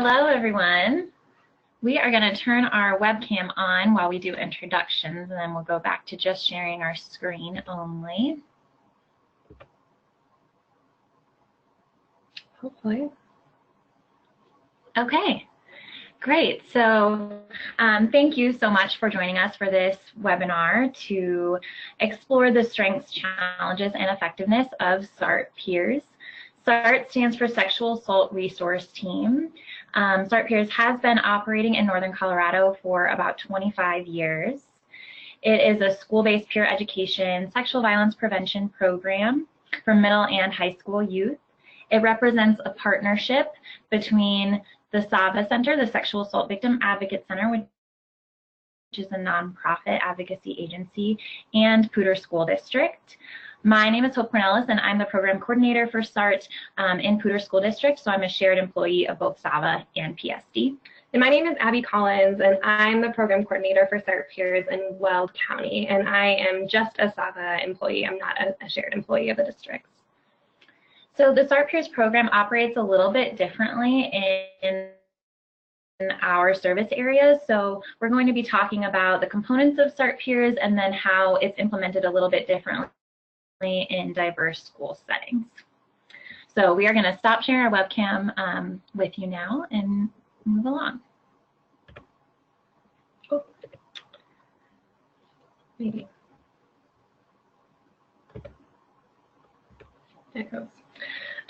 Hello, everyone. We are going to turn our webcam on while we do introductions, and then we'll go back to just sharing our screen only. Hopefully. Okay, great. So thank you so much for joining us for this webinar to explore the strengths, challenges, and effectiveness of SART Peers. SART stands for Sexual Assault Resource Team. SART Peers has been operating in Northern Colorado for about 25 years. It is a school-based peer education sexual violence prevention program for middle and high school youth. It represents a partnership between the Sava Center, the Sexual Assault Victim Advocate Center, which is a nonprofit advocacy agency, and Poudre School District. My name is Cornelis, and I'm the program coordinator for SART in Poudre School District, so I'm a shared employee of both Sava and PSD. And my name is Abbey Collins, and I'm the program coordinator for SART Peers in Weld County, and I am just a Sava employee. I'm not a shared employee of the districts. So the SART Peers program operates a little bit differently in our service areas. So we're going to be talking about the components of SART Peers and then how it's implemented a little bit differently in diverse school settings. So we are going to stop sharing our webcam with you now and move along. Oh, maybe. There it goes.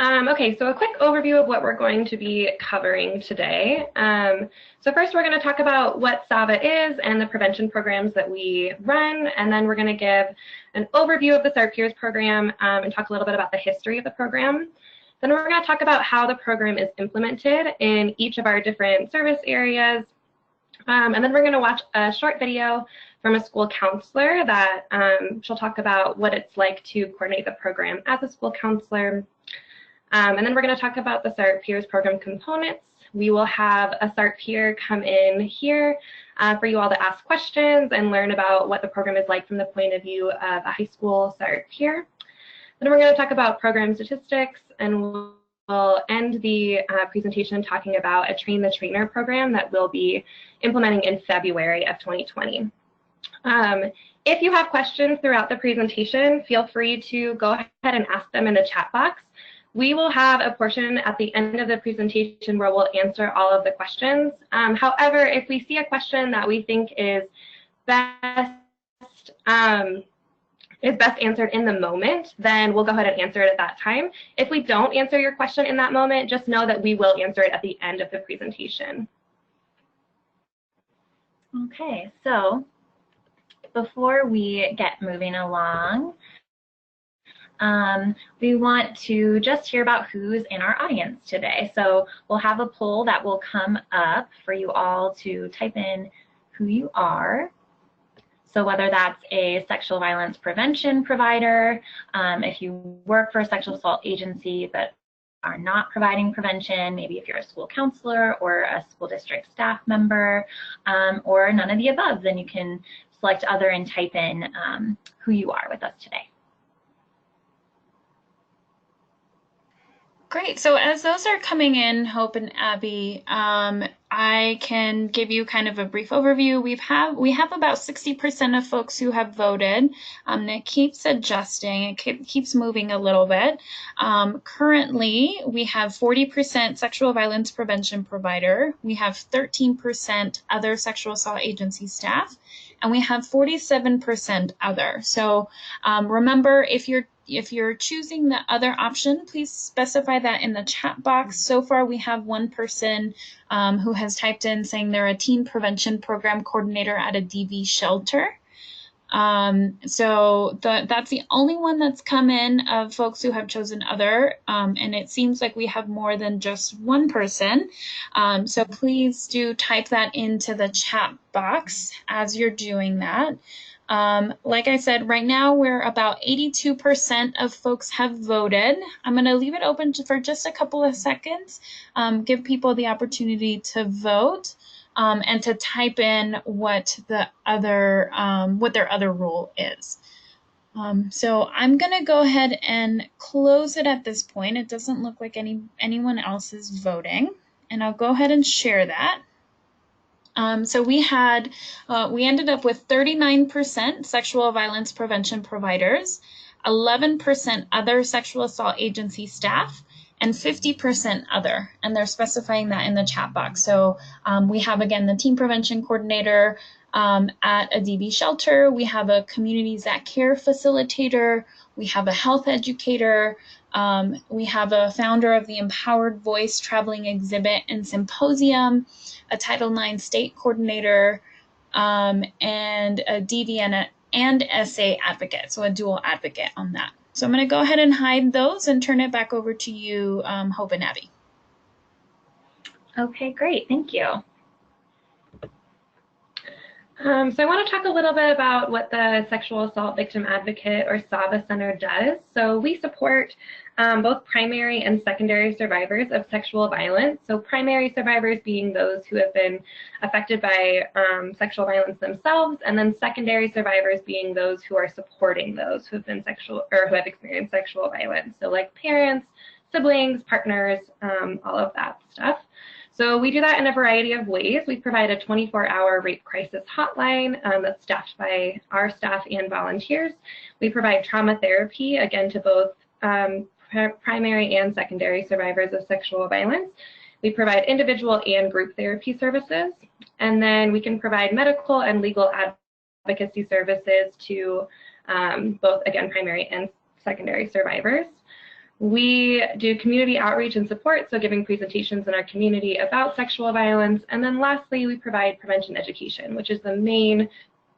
Okay, so a quick overview of what we're going to be covering today. So first we're going to talk about what Sava is and the prevention programs that we run, and then we're going to give an overview of the SART Peers program and talk a little bit about the history of the program. Then we're going to talk about how the program is implemented in each of our different service areas, and then we're going to watch a short video from a school counselor that she'll talk about what it's like to coordinate the program as a school counselor. And then we're going to talk about the SART Peers program components. We will have a SART peer come in here for you all to ask questions and learn about what the program is like from the point of view of a high school SART peer. Then we're going to talk about program statistics, and we'll end the presentation talking about a Train the Trainer program that we'll be implementing in February of 2020. If you have questions throughout the presentation, feel free to go ahead and ask them in the chat box. We will have a portion at the end of the presentation where we'll answer all of the questions. However, if we see a question that we think is best answered in the moment, then we'll go ahead and answer it at that time. If we don't answer your question in that moment, just know that we will answer it at the end of the presentation. Okay, so before we get moving along, we want to just hear about who's in our audience today. So we'll have a poll that will come up for you all to type in who you are. So whether that's a sexual violence prevention provider, if you work for a sexual assault agency but are not providing prevention, maybe if you're a school counselor or a school district staff member, or none of the above, then you can select other and type in who you are with us today. Great. So as those are coming in, Hope and Abby, I can give you kind of a brief overview. We have about 60% of folks who have voted. It keeps adjusting. It keeps moving a little bit. Currently, we have 40% sexual violence prevention provider. We have 13% other sexual assault agency staff, and we have 47% other. So remember, if you're choosing the other option, please specify that in the chat box. So far, we have one person who has typed in saying they're a teen prevention program coordinator at a DV shelter. So that's the only one that's come in of folks who have chosen other, and it seems like we have more than just one person. So please do type that into the chat box as you're doing that. Like I said, right now we're about 82% of folks have voted. I'm going to leave it open for just a couple of seconds, give people the opportunity to vote, and to type in what their other role is. So I'm going to go ahead and close it at this point. It doesn't look like anyone else is voting. And I'll go ahead and share that. So we ended up with 39% sexual violence prevention providers, 11% other sexual assault agency staff, and 50% other. And they're specifying that in the chat box. So we have, again, the teen prevention coordinator at a DV shelter. We have a community Zach care facilitator. We have a health educator. We have a founder of the Empowered Voice traveling exhibit and symposium, a Title IX state coordinator, and a DV and SA advocate, so a dual advocate on that. So I'm going to go ahead and hide those and turn it back over to you, Hope and Abbey. Okay, great. Thank you. So I want to talk a little bit about what the Sexual Assault Victim Advocate or Sava Center does. So we support both primary and secondary survivors of sexual violence. So primary survivors being those who have been affected by sexual violence themselves, and then secondary survivors being those who are supporting those who have been who have experienced sexual violence. So like parents, siblings, partners, all of that stuff. So we do that in a variety of ways. We provide a 24-hour rape crisis hotline that's staffed by our staff and volunteers. We provide trauma therapy, again, to both primary and secondary survivors of sexual violence. We provide individual and group therapy services. And then we can provide medical and legal advocacy services to both, again, primary and secondary survivors. We do community outreach and support, so giving presentations in our community about sexual violence. And then lastly, we provide prevention education, which is the main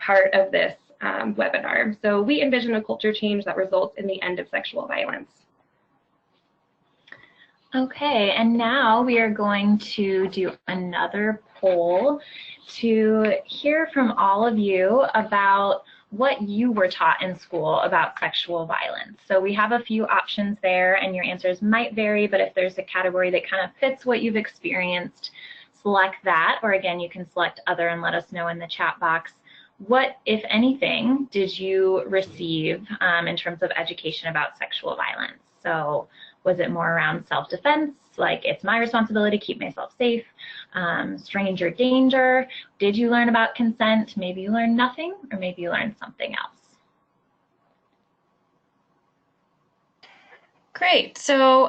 part of this webinar. So we envision a culture change that results in the end of sexual violence. Okay, and now we are going to do another poll to hear from all of you about what you were taught in school about sexual violence. So we have a few options there, and your answers might vary, but if there's a category that kind of fits what you've experienced, select that, or again, you can select other and let us know in the chat box. What, if anything, did you receive in terms of education about sexual violence? So was it more around self-defense, like it's my responsibility to keep myself safe, stranger danger? Did you learn about consent? Maybe you learned nothing, or maybe you learned something else. Great. So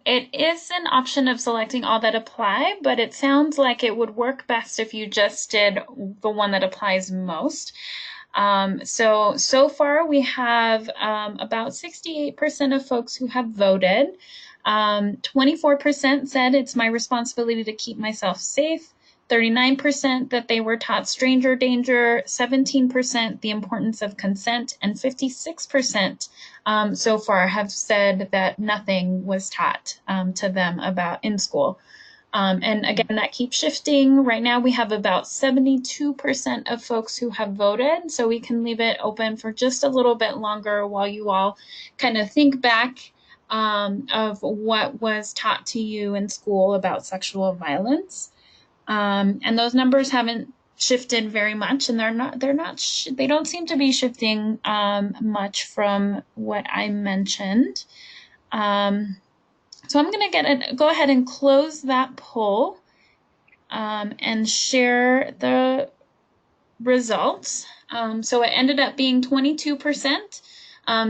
it is an option of selecting all that apply, but it sounds like it would work best if you just did the one that applies most. So far we have about 68% of folks who have voted. 24% said it's my responsibility to keep myself safe. 39% that they were taught stranger danger, 17% the importance of consent, and 56% so far have said that nothing was taught to them about in school. And again, that keeps shifting. Right now we have about 72% of folks who have voted, so we can leave it open for just a little bit longer while you all kind of think back of what was taught to you in school about sexual violence. And those numbers haven't shifted very much, and they don't seem to be shifting much from what I mentioned. So I'm going to go ahead and close that poll and share the results. So it ended up being 22%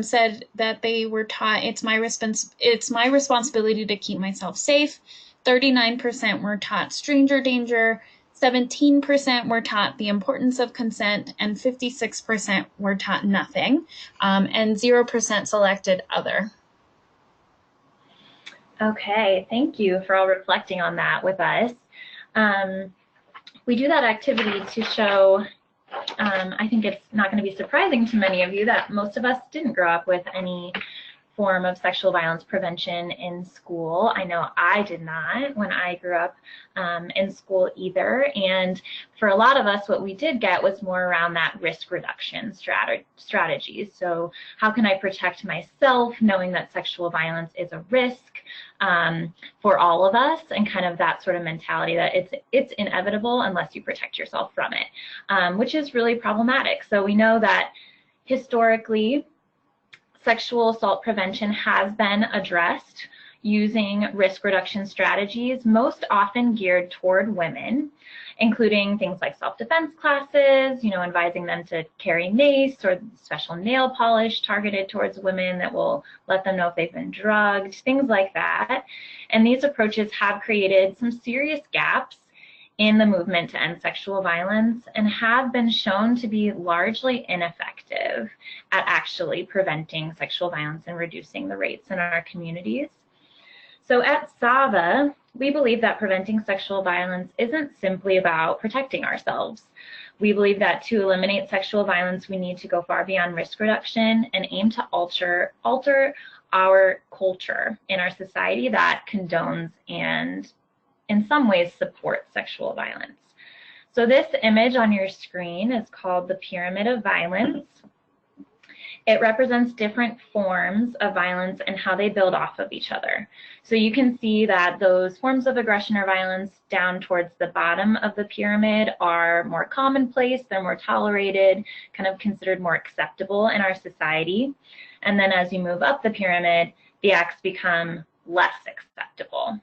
said that they were taught it's my responsibility to keep myself safe. 39% were taught stranger danger. 17% were taught the importance of consent, and 56% were taught nothing, and 0% selected other. Okay, thank you for all reflecting on that with us. We do that activity to show, I think it's not going to be surprising to many of you that most of us didn't grow up with any form of sexual violence prevention in school. I know I did not when I grew up in school either. And for a lot of us, what we did get was more around that risk reduction strategies. So how can I protect myself knowing that sexual violence is a risk for all of us, and kind of that sort of mentality that it's inevitable unless you protect yourself from it, which is really problematic. So we know that historically, sexual assault prevention has been addressed using risk reduction strategies, most often geared toward women, including things like self-defense classes, advising them to carry mace or special nail polish targeted towards women that will let them know if they've been drugged, things like that. And these approaches have created some serious gaps in the movement to end sexual violence and have been shown to be largely ineffective at actually preventing sexual violence and reducing the rates in our communities. So at Sava, we believe that preventing sexual violence isn't simply about protecting ourselves. We believe that to eliminate sexual violence, we need to go far beyond risk reduction and aim to alter our culture in our society that condones and in some ways support sexual violence. So this image on your screen is called the Pyramid of Violence. It represents different forms of violence and how they build off of each other. So you can see that those forms of aggression or violence down towards the bottom of the pyramid are more commonplace, they're more tolerated, kind of considered more acceptable in our society. And then as you move up the pyramid, the acts become less acceptable.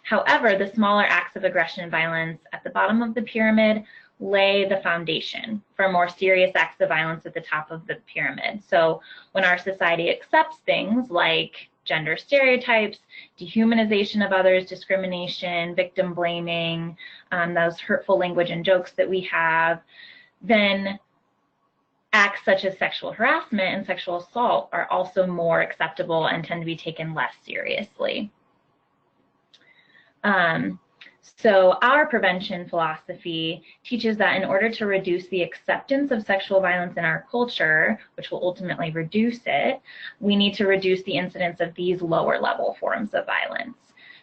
However, the smaller acts of aggression and violence at the bottom of the pyramid lay the foundation for more serious acts of violence at the top of the pyramid. So when our society accepts things like gender stereotypes, dehumanization of others, discrimination, victim blaming, those hurtful language and jokes that we have, then acts such as sexual harassment and sexual assault are also more acceptable and tend to be taken less seriously. So our prevention philosophy teaches that in order to reduce the acceptance of sexual violence in our culture, which will ultimately reduce it, we need to reduce the incidence of these lower level forms of violence.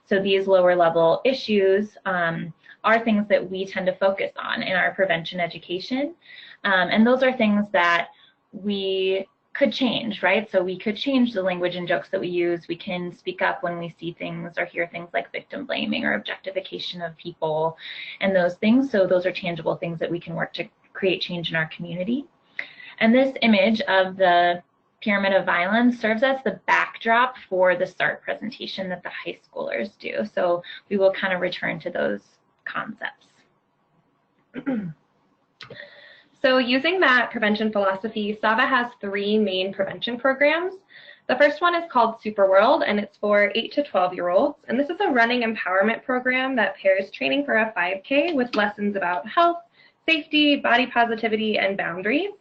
So these lower level issues are things that we tend to focus on in our prevention education. And those are things that we could change, right? So we could change the language and jokes that we use. We can speak up when we see things or hear things like victim blaming or objectification of people and those things. So those are tangible things that we can work to create change in our community. And this image of the Pyramid of Violence serves as the backdrop for the SART presentation that the high schoolers do. So we will kind of return to those concepts. So using that prevention philosophy, Sava has 3 main prevention programs. The first one is called Super World, and it's for 8 to 12-year-olds. And this is a running empowerment program that pairs training for a 5K with lessons about health, safety, body positivity, and boundaries.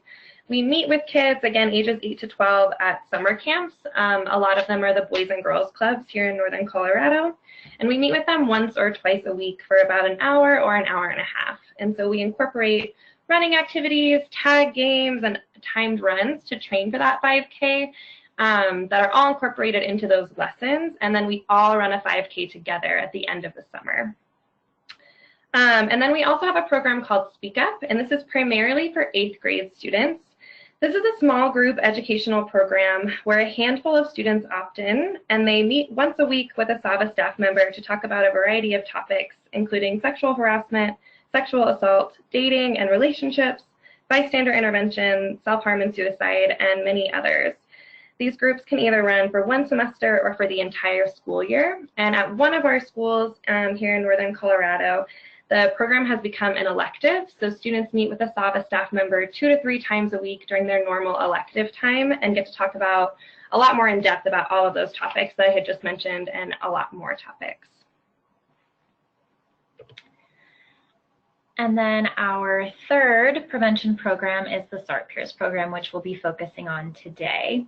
We meet with kids, again, ages 8 to 12 at summer camps. A lot of them are the Boys and Girls Clubs here in Northern Colorado. And we meet with them once or twice a week for about an hour or an hour and a half. And so we incorporate running activities, tag games, and timed runs to train for that 5K that are all incorporated into those lessons. And then we all run a 5K together at the end of the summer. And then we also have a program called Speak Up, and this is primarily for 8th grade students. This is a small group educational program where a handful of students opt in, and they meet once a week with a Sava staff member to talk about a variety of topics, including sexual harassment, sexual assault, dating and relationships, bystander intervention, self-harm and suicide, and many others. These groups can either run for 1 semester or for the entire school year. And at one of our schools here in Northern Colorado, the program has become an elective. So students meet with a Sava staff member 2 to 3 times a week during their normal elective time and get to talk about a lot more in depth about all of those topics that I had just mentioned and a lot more topics. And then our third prevention program is the SART Peers Program, which we'll be focusing on today.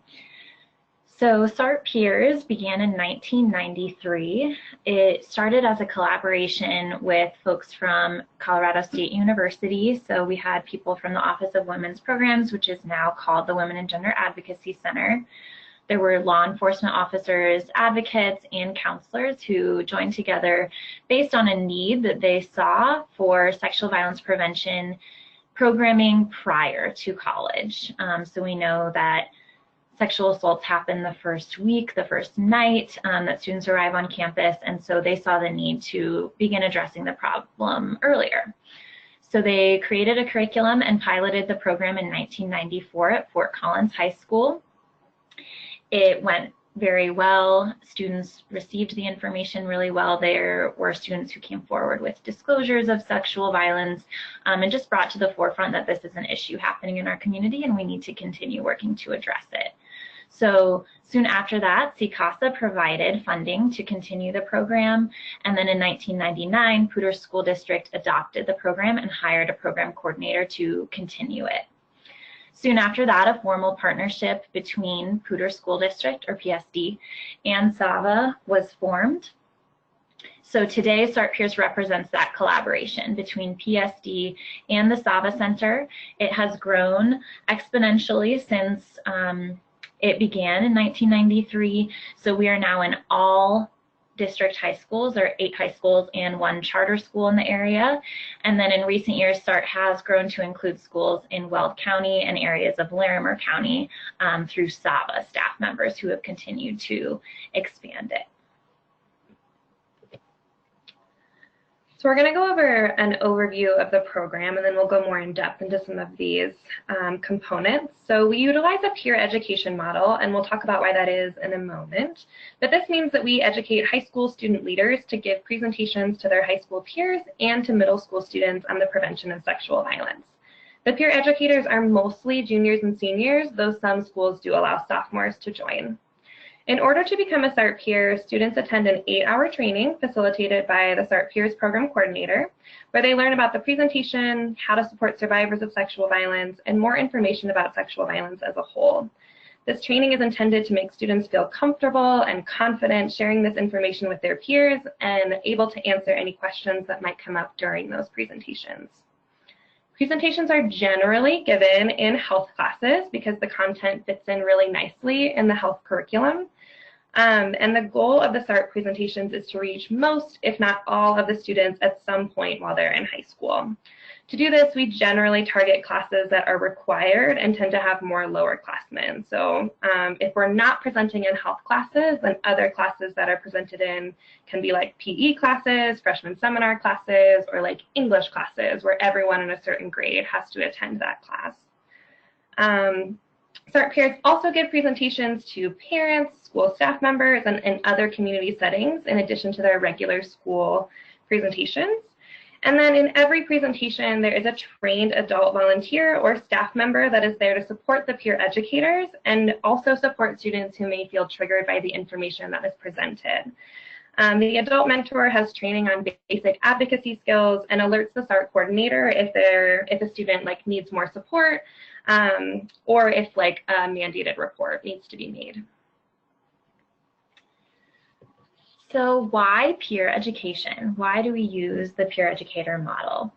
So SART Peers began in 1993. It started as a collaboration with folks from Colorado State University. So we had people from the Office of Women's Programs, which is now called the Women and Gender Advocacy Center. There were law enforcement officers, advocates, and counselors who joined together based on a need that they saw for sexual violence prevention programming prior to college. So we know that sexual assaults happen the first week, the first night that students arrive on campus, and so they saw the need to begin addressing the problem earlier. So they created a curriculum and piloted the program in 1994 at Fort Collins High School. It went very well. Students received the information really well. There were students who came forward with disclosures of sexual violence and just brought to the forefront that this is an issue happening in our community and we need to continue working to address it. So soon after that, CCASA provided funding to continue the program, and then in 1999, Poudre School District adopted the program and hired a program coordinator to continue it. Soon after that, a formal partnership between Poudre School District, or PSD, and Sava was formed. So today, SART Peers represents that collaboration between PSD and the Sava Center. It has grown exponentially since it began in 1993, so we are now in all district high schools. There are 8 high schools and 1 charter school in the area. And then in recent years, SART has grown to include schools in Weld County and areas of Larimer County through Sava staff members who have continued to expand it. So we're going to go over an overview of the program, and then we'll go more in depth into some of these components. So we utilize a peer education model, and we'll talk about why that is in a moment. But this means that we educate high school student leaders to give presentations to their high school peers and to middle school students on the prevention of sexual violence. The peer educators are mostly juniors and seniors, though some schools do allow sophomores to join. In order to become a SART peer, students attend an 8-hour training facilitated by the SART Peers Program coordinator, where they learn about the presentation, how to support survivors of sexual violence, and more information about sexual violence as a whole. This training is intended to make students feel comfortable and confident sharing this information with their peers and able to answer any questions that might come up during those presentations. Presentations are generally given in health classes because the content fits in really nicely in the health curriculum. And the goal of the SART presentations is to reach most, if not all, of the students at some point while they're in high school. To do this, we generally target classes that are required and tend to have more lowerclassmen. So if we're not presenting in health classes, then other classes that are presented in can be like PE classes, freshman seminar classes, or like English classes where everyone in a certain grade has to attend that class. SART peers also give presentations to parents, school staff members, and other community settings in addition to their regular school presentations. And then in every presentation, there is a trained adult volunteer or staff member that is there to support the peer educators and also support students who may feel triggered by the information that is presented. The adult mentor has training on basic advocacy skills and alerts the SART coordinator if a student needs more support or if a mandated report needs to be made. So why peer education? Why do we use the peer educator model?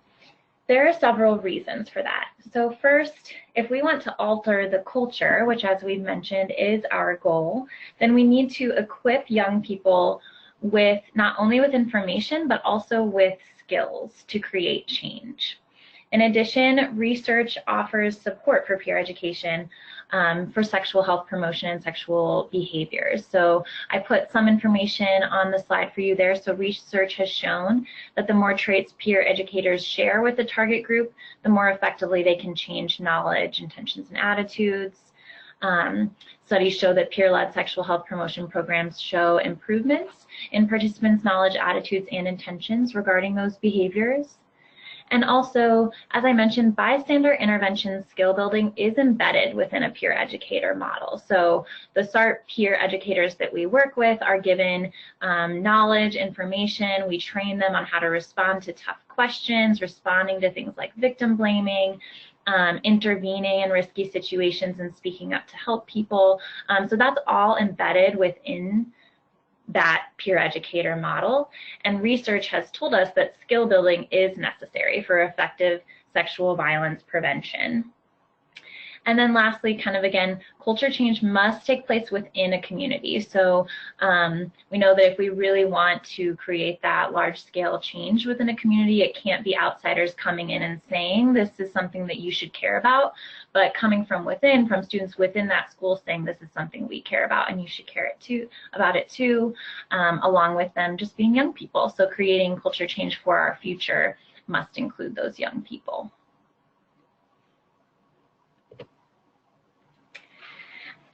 There are several reasons for that. So first, if we want to alter the culture, which as we've mentioned is our goal, then we need to equip young people with not only with information, but also with skills to create change. In addition, research offers support for peer education for sexual health promotion and sexual behaviors. So I put some information on the slide for you there. So research has shown that the more traits peer educators share with the target group, the more effectively they can change knowledge, intentions, and attitudes. Studies show that peer-led sexual health promotion programs show improvements in participants' knowledge, attitudes, and intentions regarding those behaviors. And also, as I mentioned, bystander intervention skill building is embedded within a peer educator model. So the SART peer educators that we work with are given knowledge, information. We train them on how to respond to tough questions, responding to things like victim blaming, intervening in risky situations and speaking up to help people. So that's all embedded within that peer educator model, and research has told us that skill building is necessary for effective sexual violence prevention. And then lastly, kind of again, culture change must take place within a community. So we know that if we really want to create that large scale change within a community, it can't be outsiders coming in and saying this is something that you should care about, but coming from within, from students within that school saying this is something we care about and you should care about it too, along with them just being young people. So creating culture change for our future must include those young people.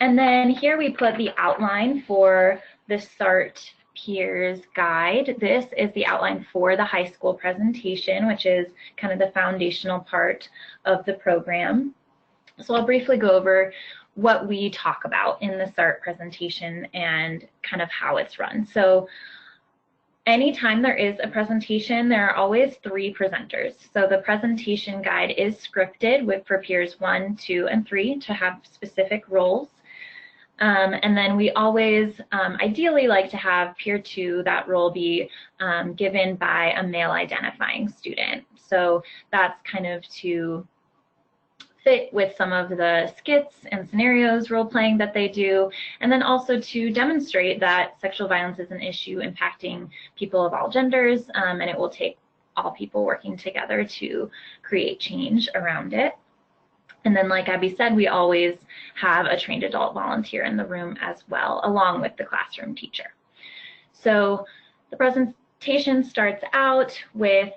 And then here we put the outline for the SART Peers Guide. This is the outline for the high school presentation, which is kind of the foundational part of the program. So I'll briefly go over what we talk about in the SART presentation and kind of how it's run. So anytime there is a presentation, there are always 3 presenters. So the presentation guide is scripted for peers 1, 2, and 3 to have specific roles. And then we always ideally like to have peer 2, that role be given by a male identifying student. So that's kind of to fit with some of the skits and scenarios role playing that they do, and then also to demonstrate that sexual violence is an issue impacting people of all genders, and it will take all people working together to create change around it. And then, like Abby said, we always have a trained adult volunteer in the room as well, along with the classroom teacher. So the presentation starts out with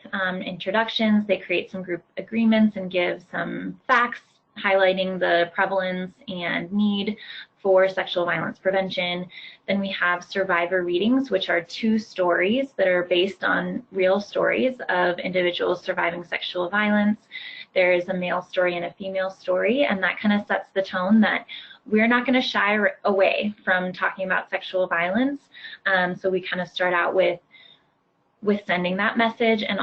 introductions. They create some group agreements and give some facts highlighting the prevalence and need for sexual violence prevention. Then we have survivor readings, which are 2 stories that are based on real stories of individuals surviving sexual violence. There's a male story and a female story, and that kind of sets the tone that we're not going to shy away from talking about sexual violence. So we kind of start out with sending that message, and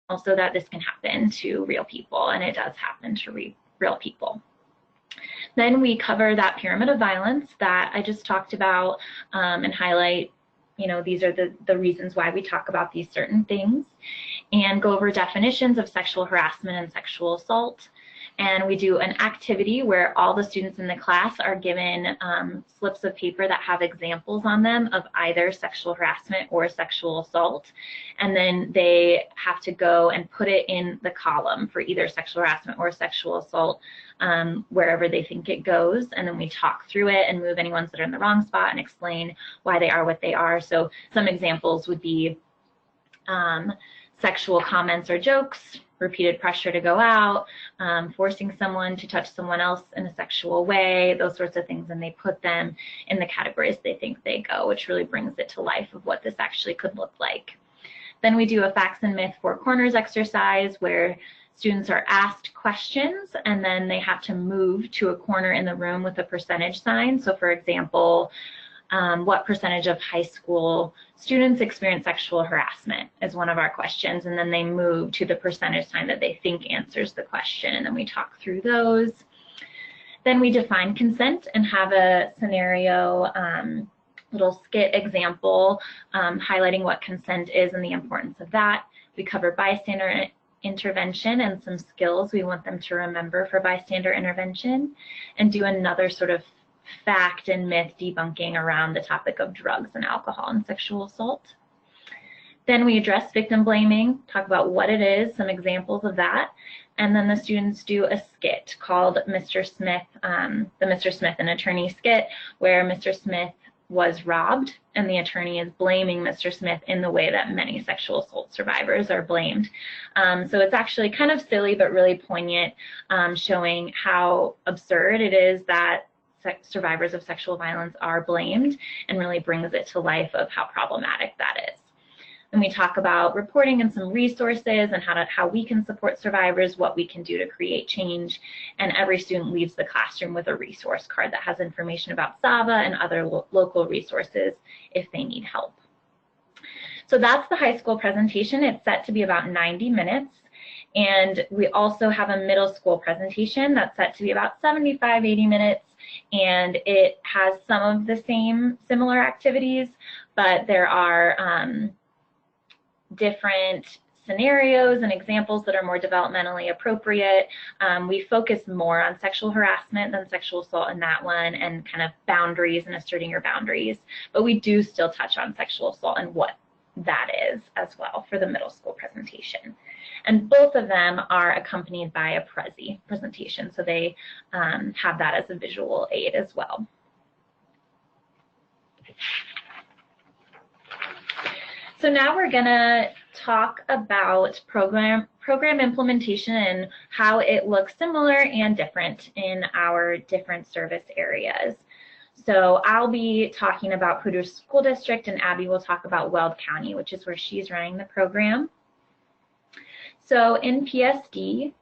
also that this can happen to real people, and it does happen to real people. Then we cover that pyramid of violence that I just talked about, and highlight, these are the reasons why we talk about these certain things, and go over definitions of sexual harassment and sexual assault. And we do an activity where all the students in the class are given slips of paper that have examples on them of either sexual harassment or sexual assault. And then they have to go and put it in the column for either sexual harassment or sexual assault, wherever they think it goes. And then we talk through it and move any ones that are in the wrong spot and explain why they are what they are. So some examples would be sexual comments or jokes, repeated pressure to go out, forcing someone to touch someone else in a sexual way, those sorts of things, and they put them in the categories they think they go, which really brings it to life of what this actually could look like. Then we do a facts and myth 4 corners exercise where students are asked questions and then they have to move to a corner in the room with a percentage sign. So for example, what percentage of high school students experience sexual harassment is one of our questions, and then they move to the percentage sign that they think answers the question, and then we talk through those. Then we define consent and have a scenario little skit example highlighting what consent is and the importance of that. We cover bystander intervention and some skills we want them to remember for bystander intervention, and do another sort of fact and myth debunking around the topic of drugs and alcohol and sexual assault. Then we address victim blaming, talk about what it is, some examples of that, and then the students do a skit called Mr. Smith, the Mr. Smith and Attorney skit, where Mr. Smith was robbed and the attorney is blaming Mr. Smith in the way that many sexual assault survivors are blamed. So it's actually kind of silly but really poignant, showing how absurd it is that survivors of sexual violence are blamed, and really brings it to life of how problematic that is. And we talk about reporting and some resources and how we can support survivors, what we can do to create change, and every student leaves the classroom with a resource card that has information about Sava and other local resources if they need help. So that's the high school presentation. It's set to be about 90 minutes. And we also have a middle school presentation that's set to be about 75, 80 minutes. And it has some of the similar activities, but there are different scenarios and examples that are more developmentally appropriate. We focus more on sexual harassment than sexual assault in that one, and kind of boundaries and asserting your boundaries. But we do still touch on sexual assault and what that is as well for the middle school presentation. And both of them are accompanied by a Prezi presentation, so they have that as a visual aid as well. So now we're gonna talk about program implementation and how it looks similar and different in our different service areas. So I'll be talking about Poudre School District, and Abby will talk about Weld County, which is where she's running the program. So in PSD,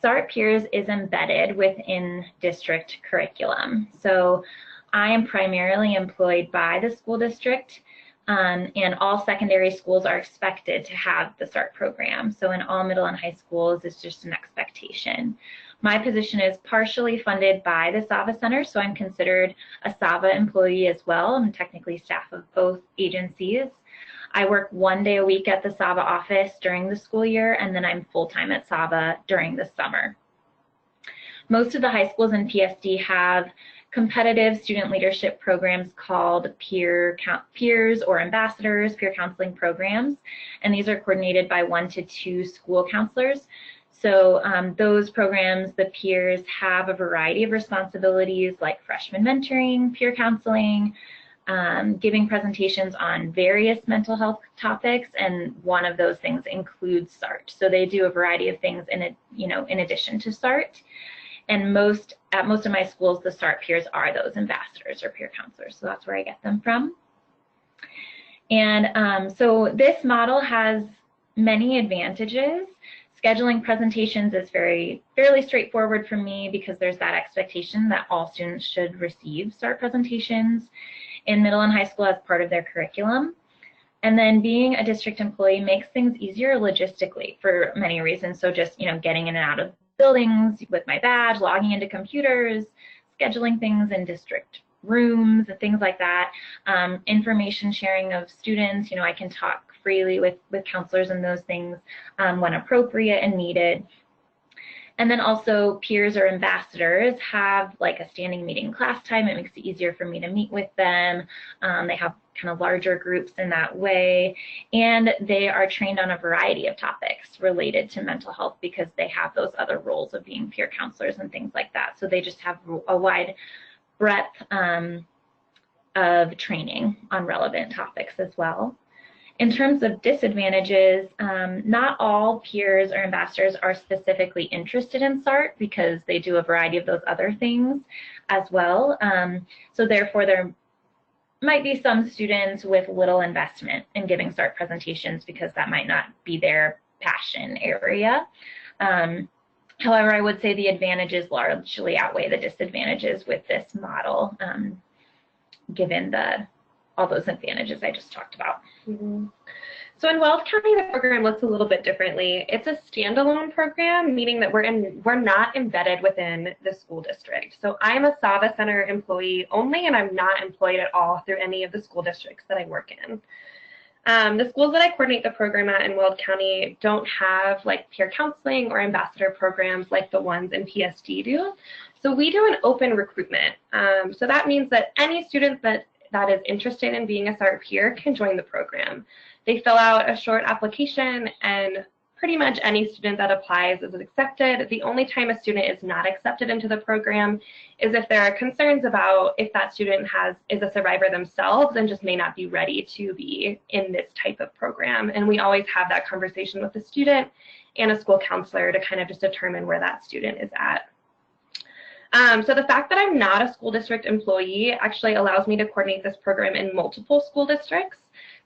SART Peers is embedded within district curriculum. So I am primarily employed by the school district, and all secondary schools are expected to have the SART program. So in all middle and high schools, it's just an expectation. My position is partially funded by the Sava Center, so I'm considered a Sava employee as well. I'm technically staff of both agencies. I work 1 day a week at the Sava office during the school year, and then I'm full-time at Sava during the summer. Most of the high schools in PSD have competitive student leadership programs called peers or ambassadors, peer counseling programs, and these are coordinated by 1 to 2 school counselors. So those programs, the peers, have a variety of responsibilities like freshman mentoring, peer counseling, giving presentations on various mental health topics, and one of those things includes SART. So they do a variety of things in addition to SART. And at most of my schools, the SART peers are those ambassadors or peer counselors. So that's where I get them from. And so this model has many advantages. Scheduling presentations is fairly straightforward for me because there's that expectation that all students should receive SART presentations in middle and high school as part of their curriculum. And then being a district employee makes things easier logistically for many reasons. So just, getting in and out of buildings with my badge, logging into computers, scheduling things in district rooms and things like that. Information sharing of students, I can talk freely with counselors and those things when appropriate and needed. And then also peers or ambassadors have like a standing meeting class time. It makes it easier for me to meet with them. They have kind of larger groups in that way. And they are trained on a variety of topics related to mental health because they have those other roles of being peer counselors and things like that. So they just have a wide breadth of training on relevant topics as well. In terms of disadvantages, not all peers or ambassadors are specifically interested in SART because they do a variety of those other things as well. So therefore, there might be some students with little investment in giving SART presentations because that might not be their passion area. However, I would say the advantages largely outweigh the disadvantages with this model, given all those advantages I just talked about. Mm-hmm. So in Weld County, the program looks a little bit differently. It's a standalone program, meaning that we're not embedded within the school district. So I'm a Sava Center employee only, and I'm not employed at all through any of the school districts that I work in. The schools that I coordinate the program at in Weld County don't have like peer counseling or ambassador programs like the ones in PSD do. So we do an open recruitment. So that means that any student that is interested in being a SART peer can join the program. They fill out a short application, and pretty much any student that applies is accepted. The only time a student is not accepted into the program is if there are concerns about if that student is a survivor themselves and just may not be ready to be in this type of program. And we always have that conversation with the student and a school counselor to kind of just determine where that student is at. So the fact that I'm not a school district employee actually allows me to coordinate this program in multiple school districts.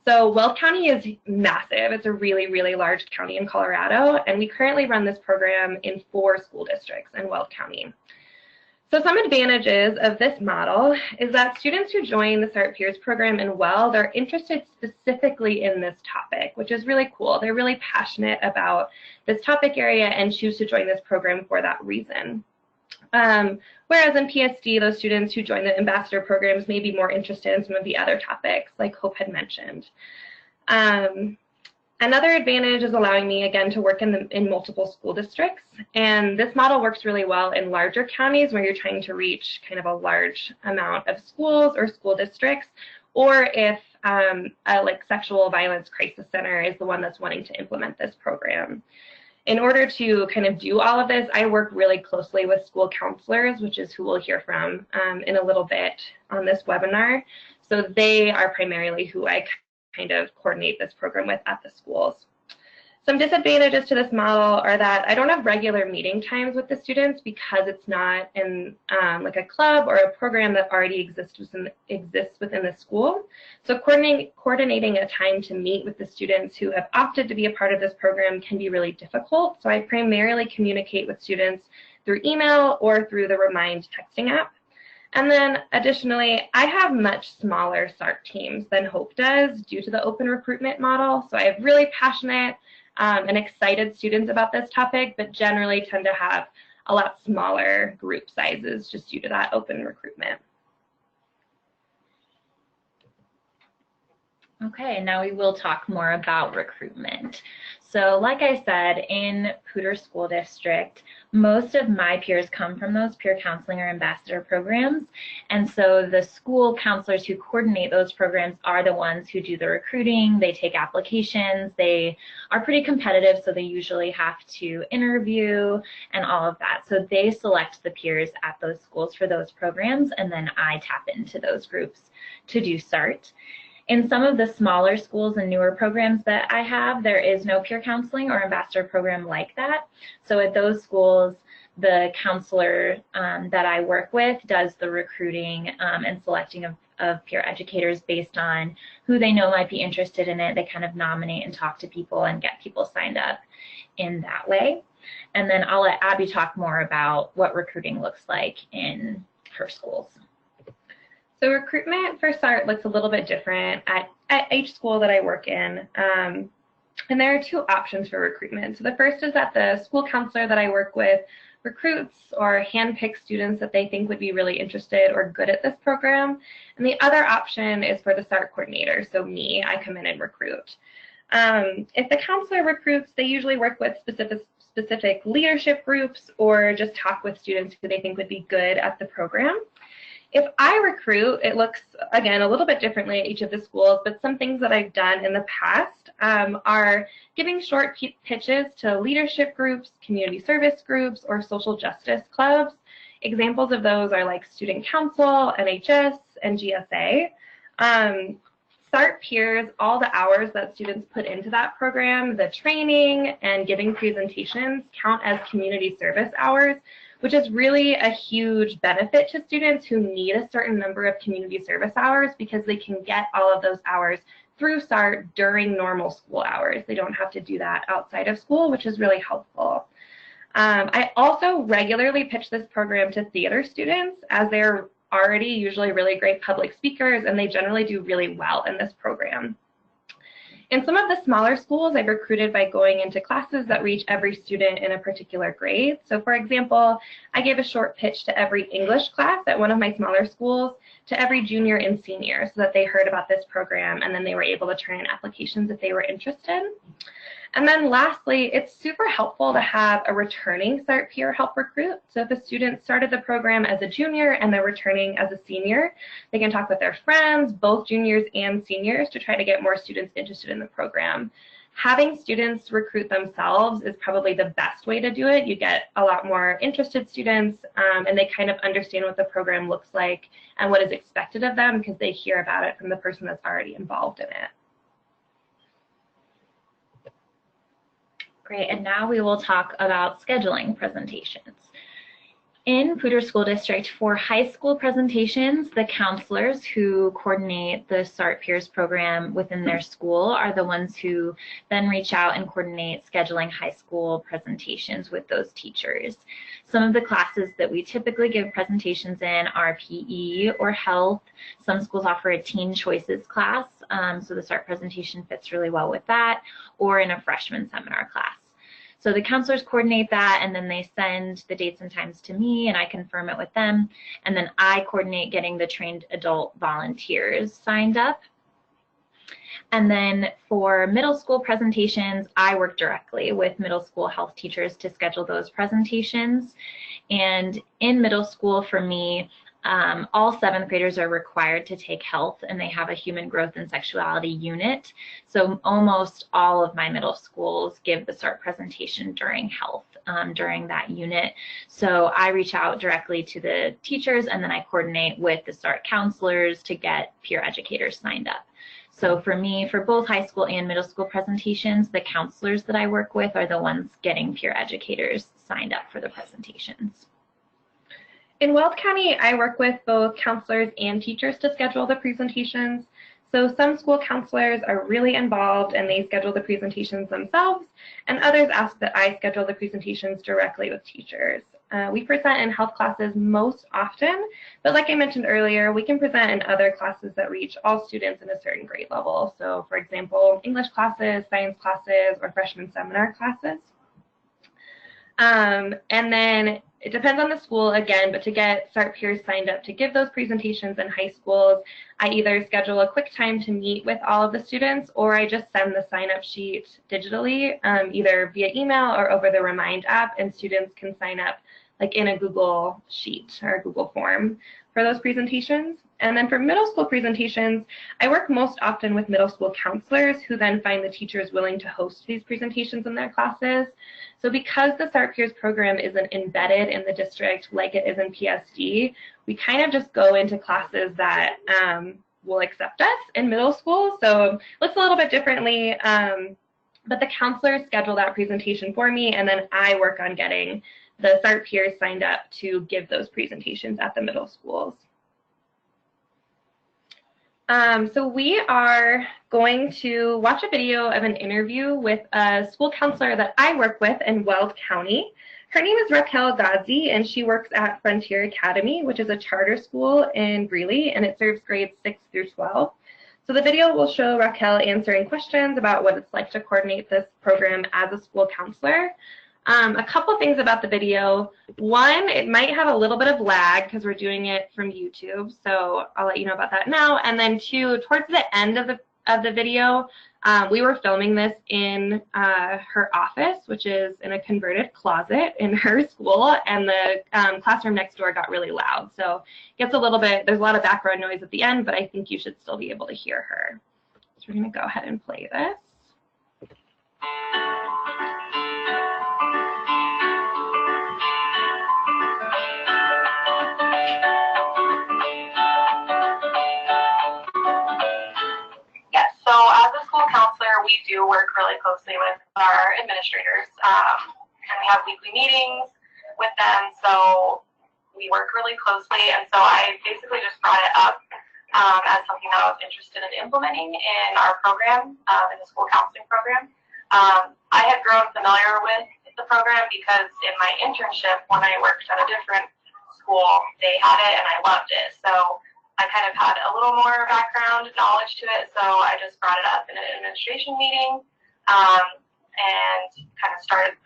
So Weld County is massive. It's a really, really large county in Colorado, and we currently run this program in 4 school districts in Weld County. So some advantages of this model is that students who join the SART Peers program in Weld are interested specifically in this topic, which is really cool. They're really passionate about this topic area and choose to join this program for that reason. Whereas in PSD, those students who join the ambassador programs may be more interested in some of the other topics, like Hope had mentioned. Another advantage is allowing me, again, to work in multiple school districts. And this model works really well in larger counties where you're trying to reach kind of a large amount of schools or school districts, or if a sexual violence crisis center is the one that's wanting to implement this program. In order to kind of do all of this, I work really closely with school counselors, which is who we'll hear from in a little bit on this webinar. So they are primarily who I kind of coordinate this program with at the schools. Some disadvantages to this model are that I don't have regular meeting times with the students because it's not in like a club or a program that already exists within the school. So coordinating a time to meet with the students who have opted to be a part of this program can be really difficult. So I primarily communicate with students through email or through the Remind texting app. And then additionally, I have much smaller SART teams than Hope does due to the open recruitment model. So I have really passionate and excited students about this topic, but generally tend to have a lot smaller group sizes just due to that open recruitment. Okay, now we will talk more about recruitment. So like I said, in Poudre School District, most of my peers come from those peer counseling or ambassador programs. And so the school counselors who coordinate those programs are the ones who do the recruiting, they take applications, they are pretty competitive, so they usually have to interview and all of that. So they select the peers at those schools for those programs, and then I tap into those groups to do SART. In some of the smaller schools and newer programs that I have, there is no peer counseling or ambassador program like that. So at those schools, the counselor that I work with does the recruiting and selecting of peer educators based on who they know might be interested in it. They kind of nominate and talk to people and get people signed up in that way. And then I'll let Abby talk more about what recruiting looks like in her schools. So recruitment for SART looks a little bit different at each school that I work in. And there are two options for recruitment. So the first is that the school counselor that I work with recruits or handpicks students that they think would be really interested or good at this program. And the other option is for the SART coordinator, so me, I come in and recruit. If the counselor recruits, they usually work with specific leadership groups or just talk with students who they think would be good at the program. If I recruit, it looks, again, a little bit differently at each of the schools, but some things that I've done in the past are giving short pitches to leadership groups, community service groups, or social justice clubs. Examples of those are like Student Council, NHS, and GSA. SART Peers, all the hours that students put into that program, the training and giving presentations count as community service hours, which is really a huge benefit to students who need a certain number of community service hours because they can get all of those hours through SART during normal school hours. They don't have to do that outside of school, which is really helpful. I also regularly pitch this program to theater students as they're already usually really great public speakers and they generally do really well in this program. In some of the smaller schools, I've recruited by going into classes that reach every student in a particular grade. So for example, I gave a short pitch to every English class at one of my smaller schools to every junior and senior so that they heard about this program and then they were able to turn in applications if they were interested. And then lastly, it's super helpful to have a returning SART peer help recruit. So if a student started the program as a junior and they're returning as a senior, they can talk with their friends, both juniors and seniors, to try to get more students interested in the program. Having students recruit themselves is probably the best way to do it. You get a lot more interested students and they kind of understand what the program looks like and what is expected of them because they hear about it from the person that's already involved in it. Great, and now we will talk about scheduling presentations. In Poudre School District, for high school presentations, the counselors who coordinate the SART Peers program within their school are the ones who then reach out and coordinate scheduling high school presentations with those teachers. Some of the classes that we typically give presentations in are PE or health. Some schools offer a teen choices class, so the SART presentation fits really well with that, or in a freshman seminar class. So the counselors coordinate that and then they send the dates and times to me and I confirm it with them. And then I coordinate getting the trained adult volunteers signed up. And then for middle school presentations, I work directly with middle school health teachers to schedule those presentations. And in middle school for me, all 7th graders are required to take health and they have a human growth and sexuality unit. So almost all of my middle schools give the SART presentation during health, during that unit. So I reach out directly to the teachers and then I coordinate with the SART counselors to get peer educators signed up. So for me, for both high school and middle school presentations, the counselors that I work with are the ones getting peer educators signed up for the presentations. In Weld County, I work with both counselors and teachers to schedule the presentations. So some school counselors are really involved and they schedule the presentations themselves, and others ask that I schedule the presentations directly with teachers. We present in health classes most often, but like I mentioned earlier, we can present in other classes that reach all students in a certain grade level. So for example, English classes, science classes, or freshman seminar classes. And then it depends on the school again, but to get SART Peers signed up to give those presentations in high schools, I either schedule a quick time to meet with all of the students, or I just send the sign-up sheet digitally, either via email or over the Remind app, and students can sign up like in a Google Sheet or a Google form for those presentations. And then for middle school presentations, I work most often with middle school counselors who then find the teachers willing to host these presentations in their classes. So because the SART Peers program isn't embedded in the district like it is in PSD, we kind of just go into classes that will accept us in middle school. So it looks a little bit differently, but the counselors schedule that presentation for me, and then I work on getting the SART Peers signed up to give those presentations at the middle schools. So we are going to watch a video of an interview with a school counselor that I work with in Weld County. Her name is Raquel Ghazi, and she works at Frontier Academy, which is a charter school in Greeley, and it serves grades 6 through 12. So the video will show Raquel answering questions about what it's like to coordinate this program as a school counselor. A couple things about the video. One, it might have a little bit of lag because we're doing it from YouTube, so I'll let you know about that now. And then two, towards the end of the video, we were filming this in her office, which is in a converted closet in her school, and the classroom next door got really loud. So it gets a little bit, there's a lot of background noise at the end, but I think you should still be able to hear her. So we're going to go ahead and play this. So as a school counselor, we do work really closely with our administrators, and we have weekly meetings with them, so we work really closely, and so I basically just brought it up as something that I was interested in implementing in our program, in the school counseling program. I had grown familiar with the program because in my internship, when I worked at a different school, they had it, and I loved it. So I kind of had a little more background knowledge to it, so I just brought it up in an administration meeting and kind of started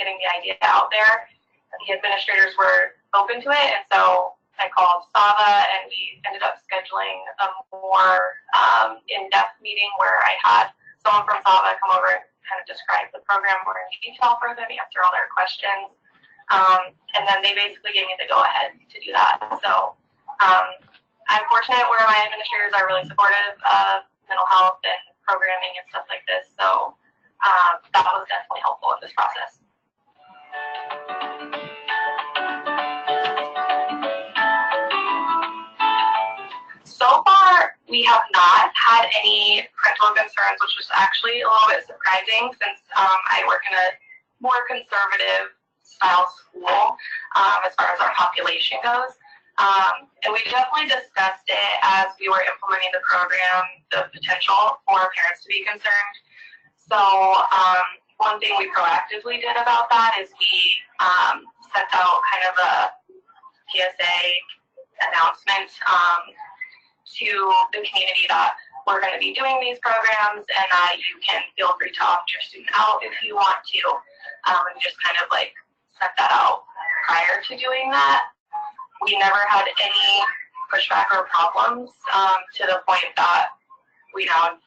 getting the idea out there. The administrators were open to it, and so I called Sava, and we ended up scheduling a more in-depth meeting where I had someone from Sava come over and kind of describe the program more in detail for them, answer all their questions, and then they basically gave me the go-ahead to do that. So I'm fortunate where my administrators are really supportive of mental health and programming and stuff like this, so that was definitely helpful in this process. So far, we have not had any parental concerns, which was actually a little bit surprising since I work in a more conservative style school as far as our population goes. And we definitely discussed it as we were implementing the program, the potential for parents to be concerned. So one thing we proactively did about that is we sent out kind of a PSA announcement to the community that we're going to be doing these programs and that you can feel free to opt your student out if you want to. And just kind of like sent that out prior to doing that. We never had any pushback or problems to the point that we don't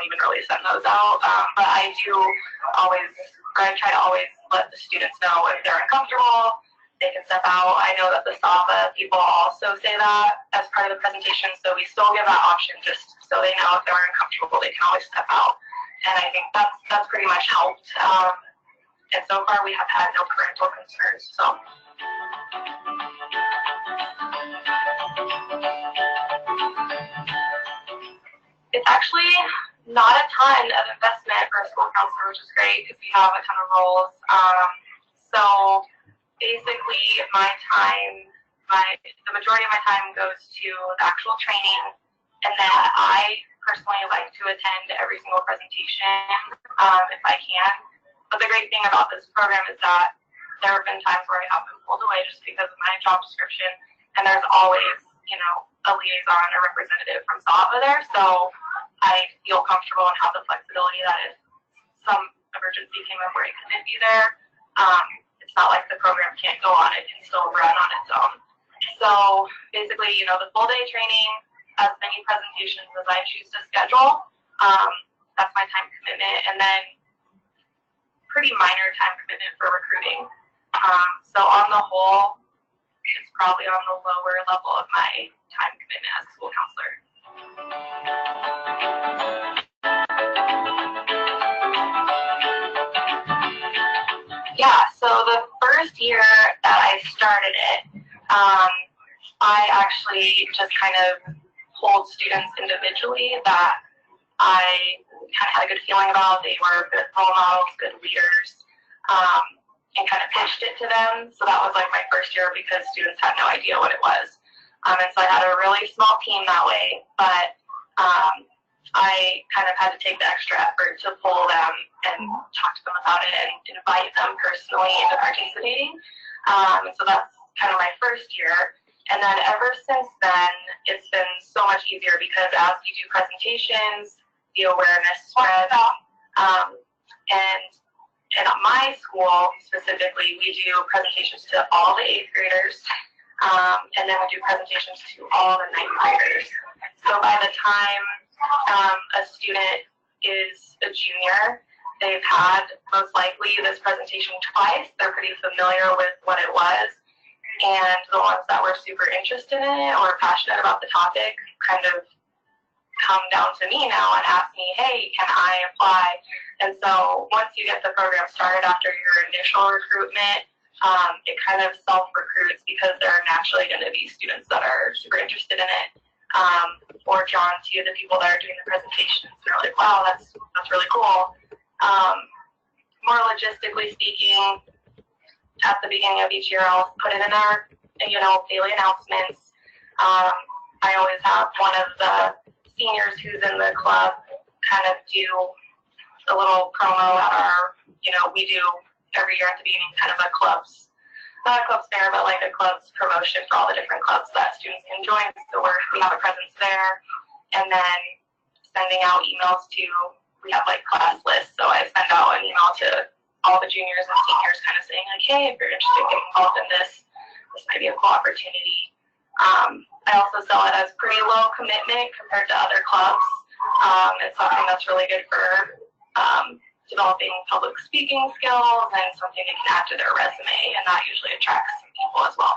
even really send those out. But I try to always let the students know if they're uncomfortable, they can step out. I know that the Sava people also say that as part of the presentation, so we still give that option just so they know if they're uncomfortable, they can always step out. And I think that's pretty much helped. And so far we have had no parental concerns. So. It's actually not a ton of investment for a school counselor, which is great because we have a ton of roles. So basically, the majority of my time goes to the actual training, and then I personally like to attend every single presentation if I can. But the great thing about this program is that there have been times where I have been pulled away just because of my job description, and there's always, a liaison or representative from Sava there, so I feel comfortable and have the flexibility that if some emergency came up where I couldn't be there, it's not like the program can't go on, it can still run on its own. So basically, the full day training, as many presentations as I choose to schedule, that's my time commitment, and then pretty minor time commitment for recruiting. So on the whole, it's probably on the lower level of my time commitment as a school counselor. Yeah, so the first year that I started it, I actually just kind of polled students individually that I kind of had a good feeling about. They were good role models, good leaders, and kind of pitched it to them. So that was like my first year because students had no idea what it was. And so I had a really small team that way, but I kind of had to take the extra effort to pull them and talk to them about it and invite them personally into participating. And so that's kind of my first year. And then ever since then, it's been so much easier because as we do presentations, the awareness spreads. And at my school specifically, we do presentations to all the 8th graders, and then we do presentations to all the 9th graders. So by the time a student is a junior, they've had most likely this presentation twice. They're pretty familiar with what it was. And the ones that were super interested in it or passionate about the topic kind of come down to me now and ask me, hey, can I apply? And so once you get the program started after your initial recruitment, it kind of self-recruits because there are naturally going to be students that are super interested in it or drawn to the people that are doing the presentations. They're like, wow, that's really cool. More logistically speaking, at the beginning of each year, I'll put it in our, daily announcements. I always have one of the seniors who's in the club kind of do a little promo at our, we do every year at the beginning kind of a club's, not a club's fair, but like a club's promotion for all the different clubs that students can join. So we have a presence there. And then sending out emails we have like class lists. So I send out an email to all the juniors and seniors kind of saying like, hey, if you're interested in getting involved in this might be a cool opportunity. I also sell it as pretty low commitment compared to other clubs. It's something that's really good for developing public speaking skills and something they can add to their resume, and that usually attracts some people as well.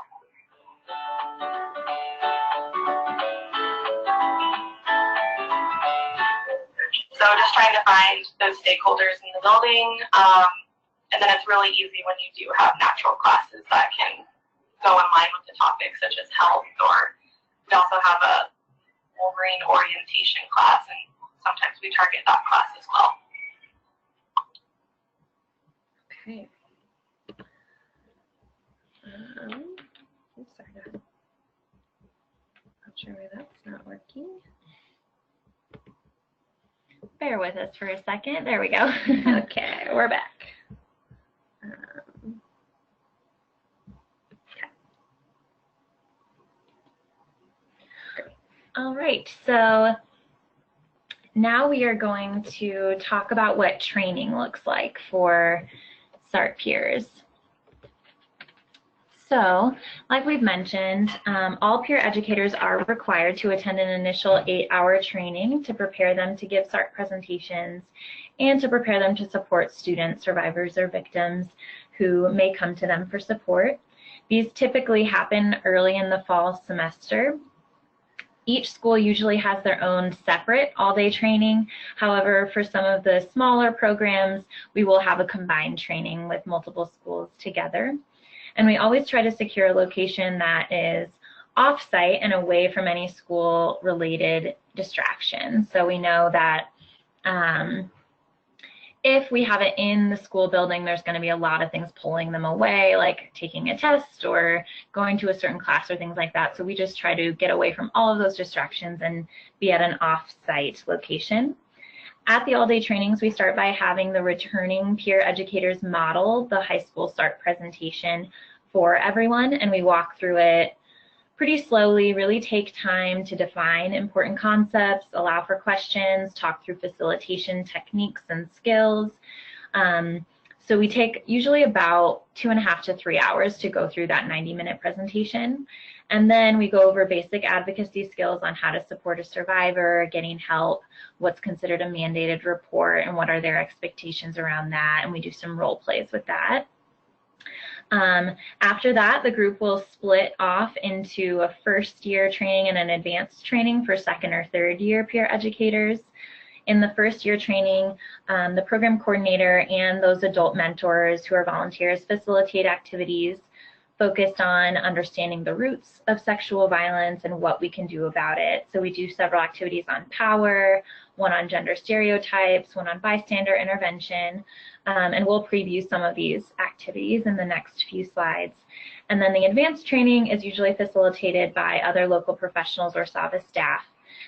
So just trying to find those stakeholders in the building, and then it's really easy when you do have natural classes that can go in line with the topic, such as health, or we also have a Wolverine orientation class, and sometimes we target that class as well. Okay. Sorry, not sure why that's not working. Bear with us for a second. There we go. Okay, we're back. All right, so now we are going to talk about what training looks like for SART Peers. So, like we've mentioned, all peer educators are required to attend an initial 8-hour training to prepare them to give SART presentations and to prepare them to support students, survivors, or victims who may come to them for support. These typically happen early in the fall semester. Each school usually has their own separate all-day training. However, for some of the smaller programs, we will have a combined training with multiple schools together. And we always try to secure a location that is off-site and away from any school-related distractions. So we know that if we have it in the school building, there's going to be a lot of things pulling them away, like taking a test or going to a certain class or things like that. So we just try to get away from all of those distractions and be at an off-site location. At the all-day trainings, we start by having the returning peer educators model the high school SART presentation for everyone, and we walk through it pretty slowly, really take time to define important concepts, allow for questions, talk through facilitation techniques and skills. So we take usually about 2.5 to 3 hours to go through that 90-minute presentation. And then we go over basic advocacy skills on how to support a survivor, getting help, what's considered a mandated report, and what are their expectations around that. And we do some role plays with that. After that, the group will split off into a first-year training and an advanced training for second or third-year peer educators. In the first-year training, the program coordinator and those adult mentors who are volunteers facilitate activities focused on understanding the roots of sexual violence and what we can do about it. So we do several activities on power, one on gender stereotypes, one on bystander intervention, and we'll preview some of these activities in the next few slides. And then the advanced training is usually facilitated by other local professionals or Sava staff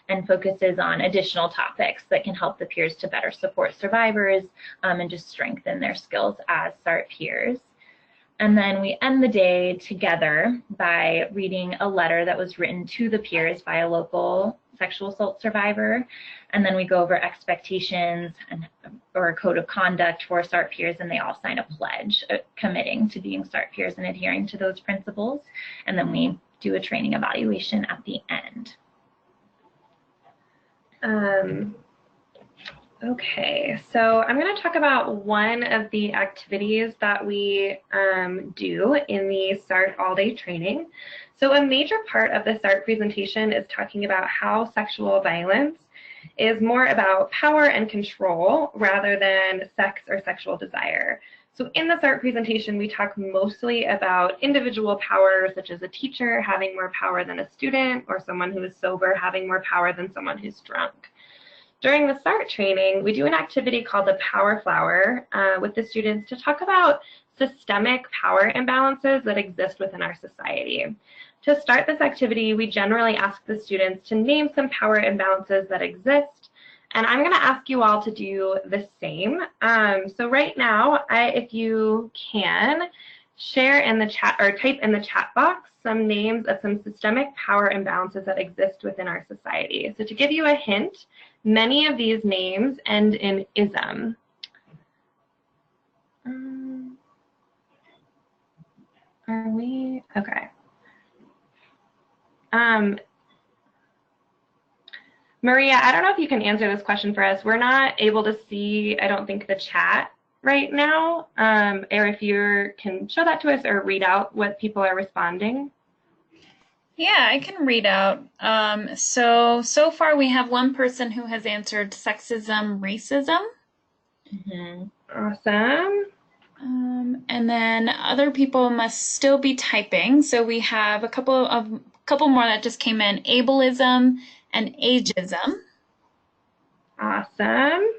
and focuses on additional topics that can help the peers to better support survivors and just strengthen their skills as SART peers. And then we end the day together by reading a letter that was written to the peers by a local sexual assault survivor. And then we go over expectations or a code of conduct for SART peers, and they all sign a pledge committing to being SART peers and adhering to those principles. And then we do a training evaluation at the end. Okay, so I'm going to talk about one of the activities that we do in the SART all-day training. So a major part of the SART presentation is talking about how sexual violence is more about power and control rather than sex or sexual desire. So in the SART presentation, we talk mostly about individual power, such as a teacher having more power than a student, or someone who is sober having more power than someone who's drunk. During the SART training, we do an activity called the Power Flower with the students to talk about systemic power imbalances that exist within our society. To start this activity, we generally ask the students to name some power imbalances that exist, and I'm going to ask you all to do the same. So right now, if you can, share in the chat or type in the chat box some names of some systemic power imbalances that exist within our society. So to give you a hint, many of these names end in ism. Are we? Okay. Maria, I don't know if you can answer this question for us. We're not able to see, I don't think, the chat right now, or if you can show that to us or read out what people are responding. Yeah, I can read out. So far we have one person who has answered sexism, racism. Mm-hmm. Awesome. And then other people must still be typing. So we have a couple more that just came in: ableism and ageism. Awesome.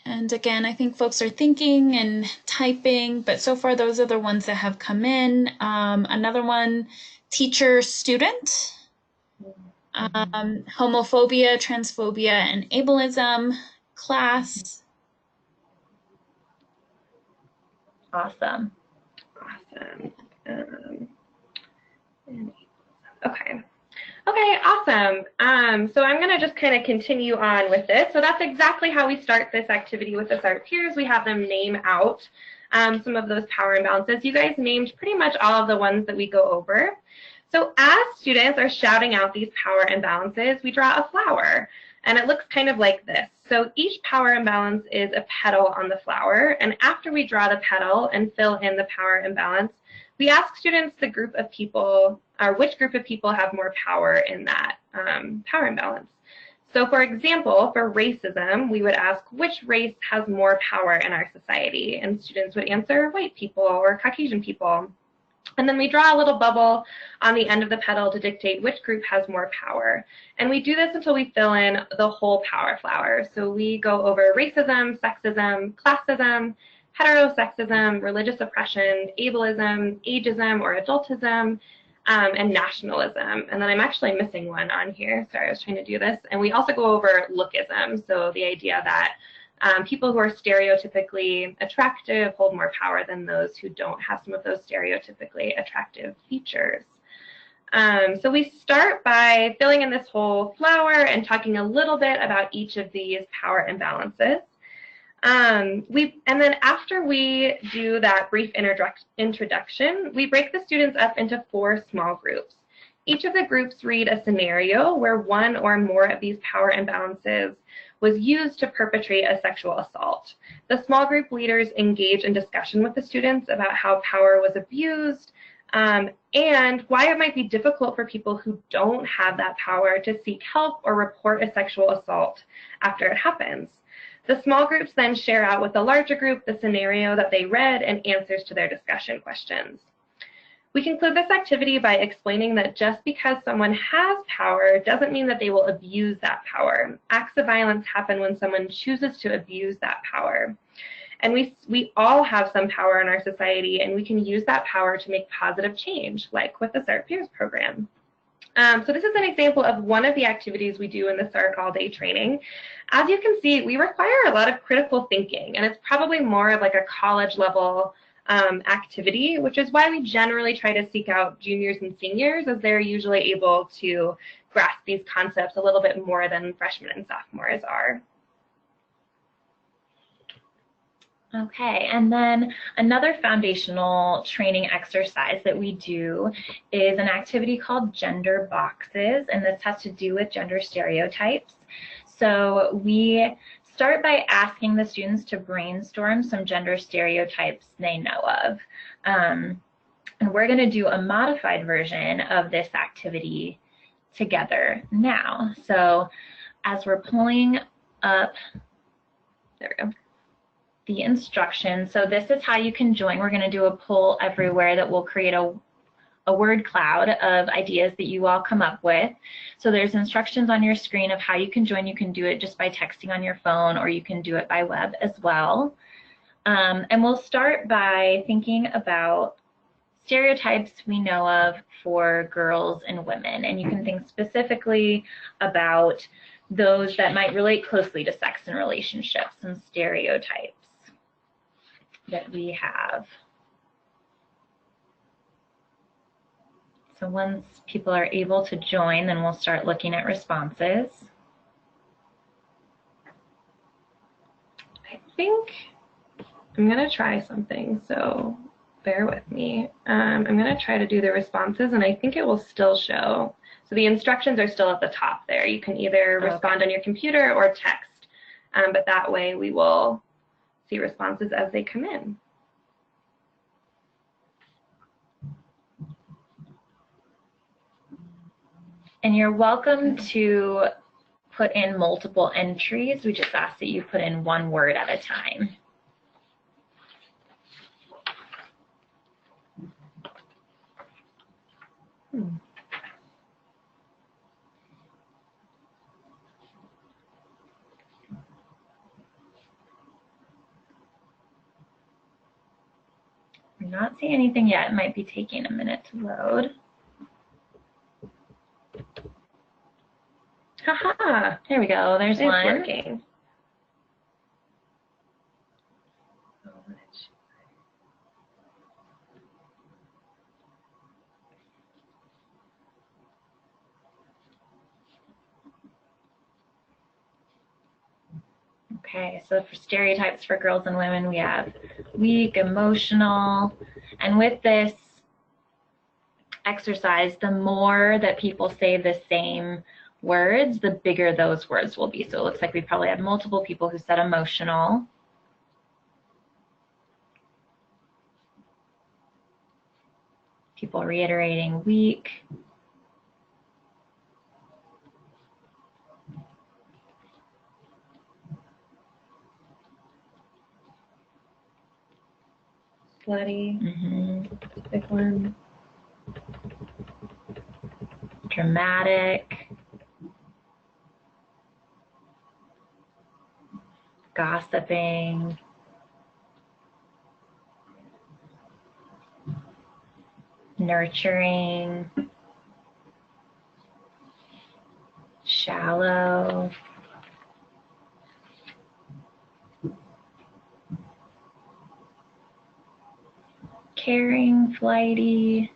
And again, I think folks are thinking and typing, but so far those are the ones that have come in. Another one, teacher, student, homophobia, transphobia, and ableism, class. Awesome. Awesome. Okay. Okay, awesome. So I'm going to just kind of continue on with this. So that's exactly how we start this activity with the SART peers. We have them name out some of those power imbalances. You guys named pretty much all of the ones that we go over. So as students are shouting out these power imbalances, we draw a flower, and it looks kind of like this. So each power imbalance is a petal on the flower, and after we draw the petal and fill in the power imbalance, we ask students the group of people, or which group of people have more power in that power imbalance. So for example, for racism, we would ask which race has more power in our society, and students would answer white people or Caucasian people. And then we draw a little bubble on the end of the petal to dictate which group has more power. And we do this until we fill in the whole power flower. So we go over racism, sexism, classism, heterosexism, religious oppression, ableism, ageism or adultism, and nationalism. And then I'm actually missing one on here. Sorry, I was trying to do this. And we also go over lookism. So the idea that people who are stereotypically attractive hold more power than those who don't have some of those stereotypically attractive features. So we start by filling in this whole flower and talking a little bit about each of these power imbalances. And then after we do that brief introduction, we break the students up into 4 small groups. Each of the groups read a scenario where one or more of these power imbalances was used to perpetrate a sexual assault. The small group leaders engage in discussion with the students about how power was abused and why it might be difficult for people who don't have that power to seek help or report a sexual assault after it happens. The small groups then share out with the larger group the scenario that they read and answers to their discussion questions. We conclude this activity by explaining that just because someone has power doesn't mean that they will abuse that power. Acts of violence happen when someone chooses to abuse that power. And we all have some power in our society, and we can use that power to make positive change, like with the SART Peers Program. So this is an example of one of the activities we do in the SART all-day training. As you can see, we require a lot of critical thinking, and it's probably more of like a college-level activity, which is why we generally try to seek out juniors and seniors, as they're usually able to grasp these concepts a little bit more than freshmen and sophomores are. Okay, and then another foundational training exercise that we do is an activity called gender boxes, and this has to do with gender stereotypes. So we start by asking the students to brainstorm some gender stereotypes they know of. And we're going to do a modified version of this activity together now. So as we're pulling up, there we go, the instructions. So this is how you can join. We're going to do a poll everywhere that will create a word cloud of ideas that you all come up with. So there's instructions on your screen of how you can join. You can do it just by texting on your phone, or you can do it by web as well. And we'll start by thinking about stereotypes we know of for girls and women. And you can think specifically about those that might relate closely to sex and relationships, and stereotypes that we have. So once people are able to join, then we'll start looking at responses. I think I'm going to try something, so bear with me. I'm going to try to do the responses, and I think it will still show. So the instructions are still at the top there. You can either respond on your computer or text, but that way we will see responses as they come in. And you're welcome to put in multiple entries. We just ask that you put in one word at a time. I'm not seeing anything yet. It might be taking a minute to load. Haha, there we go. There's one. It's working. Okay, so for stereotypes for girls and women, we have weak, emotional, and with this exercise, the more that people say the same words, the bigger those words will be. So it looks like we probably had multiple people who said emotional. People reiterating weak. Slutty. Mm-hmm. Big one. Dramatic. Gossiping. Nurturing. Shallow. Caring, flighty.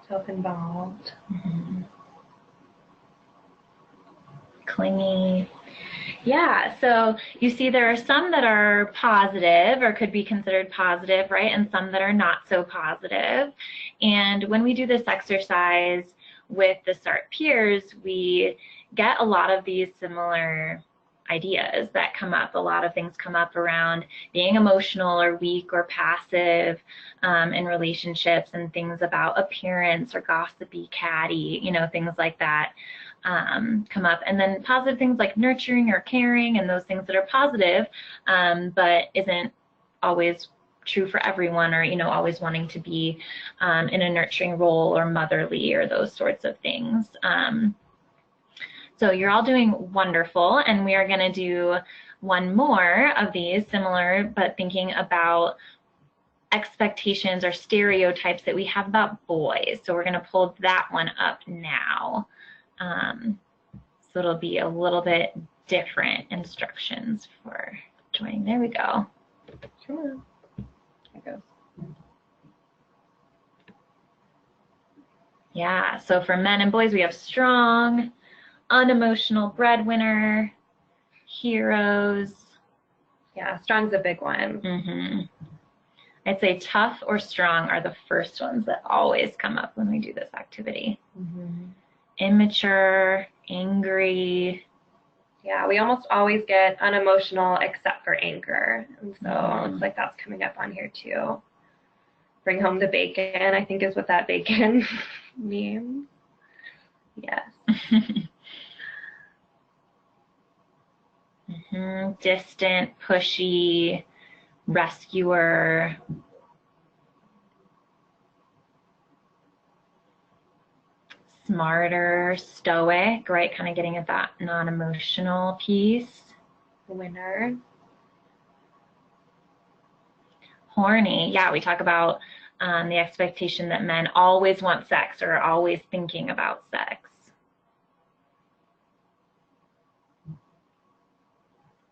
Self-involved. Mm-hmm. Clingy. Yeah, so you see there are some that are positive or could be considered positive, right? And some that are not so positive. And when we do this exercise with the SART peers, we get a lot of these similar ideas that come up. A lot of things come up around being emotional or weak or passive in relationships, and things about appearance or gossipy, catty, you know, things like that come up. And then positive things like nurturing or caring, and those things that are positive, but isn't always true for everyone, or, you know, always wanting to be in a nurturing role or motherly or those sorts of things. So you're all doing wonderful, and we are going to do one more of these similar, but thinking about expectations or stereotypes that we have about boys. So we're going to pull that one up now. So it'll be a little bit different instructions for joining. There we go. Sure. There goes. Yeah, so for men and boys, we have strong, unemotional breadwinner, heroes. Yeah, strong's a big one. Mm-hmm. I'd say tough or strong are the first ones that always come up when we do this activity. Mm-hmm. Immature, angry. Yeah, we almost always get unemotional except for anger. And so it looks like that's coming up on here too. Bring home the bacon, I think is what that bacon means. Yes. Mm-hmm. Distant, pushy, rescuer. Smarter, stoic, right? Kind of getting at that non-emotional piece. Winner. Horny. Yeah, we talk about the expectation that men always want sex or are always thinking about sex.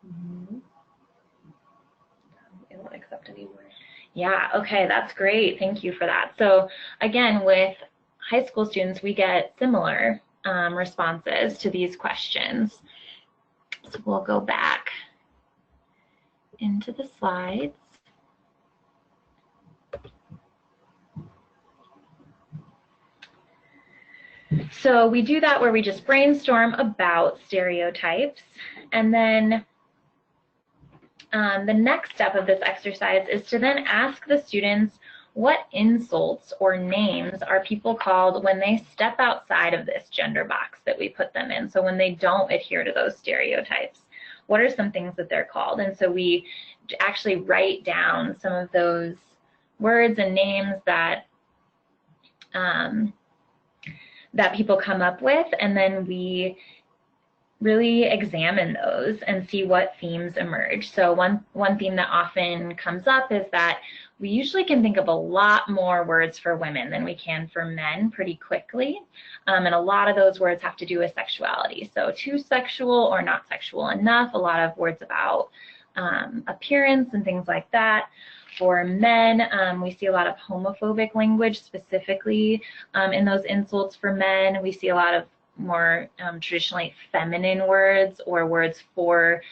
Mm-hmm. I won't accept anymore. Yeah, okay, that's great. Thank you for that. So again, with high school students, we get similar responses to these questions. So we'll go back into the slides. So we do that where we just brainstorm about stereotypes, and then the next step of this exercise is to then ask the students what insults or names are people called when they step outside of this gender box that we put them in. So when they don't adhere to those stereotypes, what are some things that they're called? And so we actually write down some of those words and names that that people come up with, and then we really examine those and see what themes emerge. So one theme that often comes up is that we usually can think of a lot more words for women than we can for men pretty quickly. And a lot of those words have to do with sexuality. So too sexual or not sexual enough, a lot of words about appearance and things like that. For men, we see a lot of homophobic language specifically in those insults for men. We see a lot of more traditionally feminine words, or words for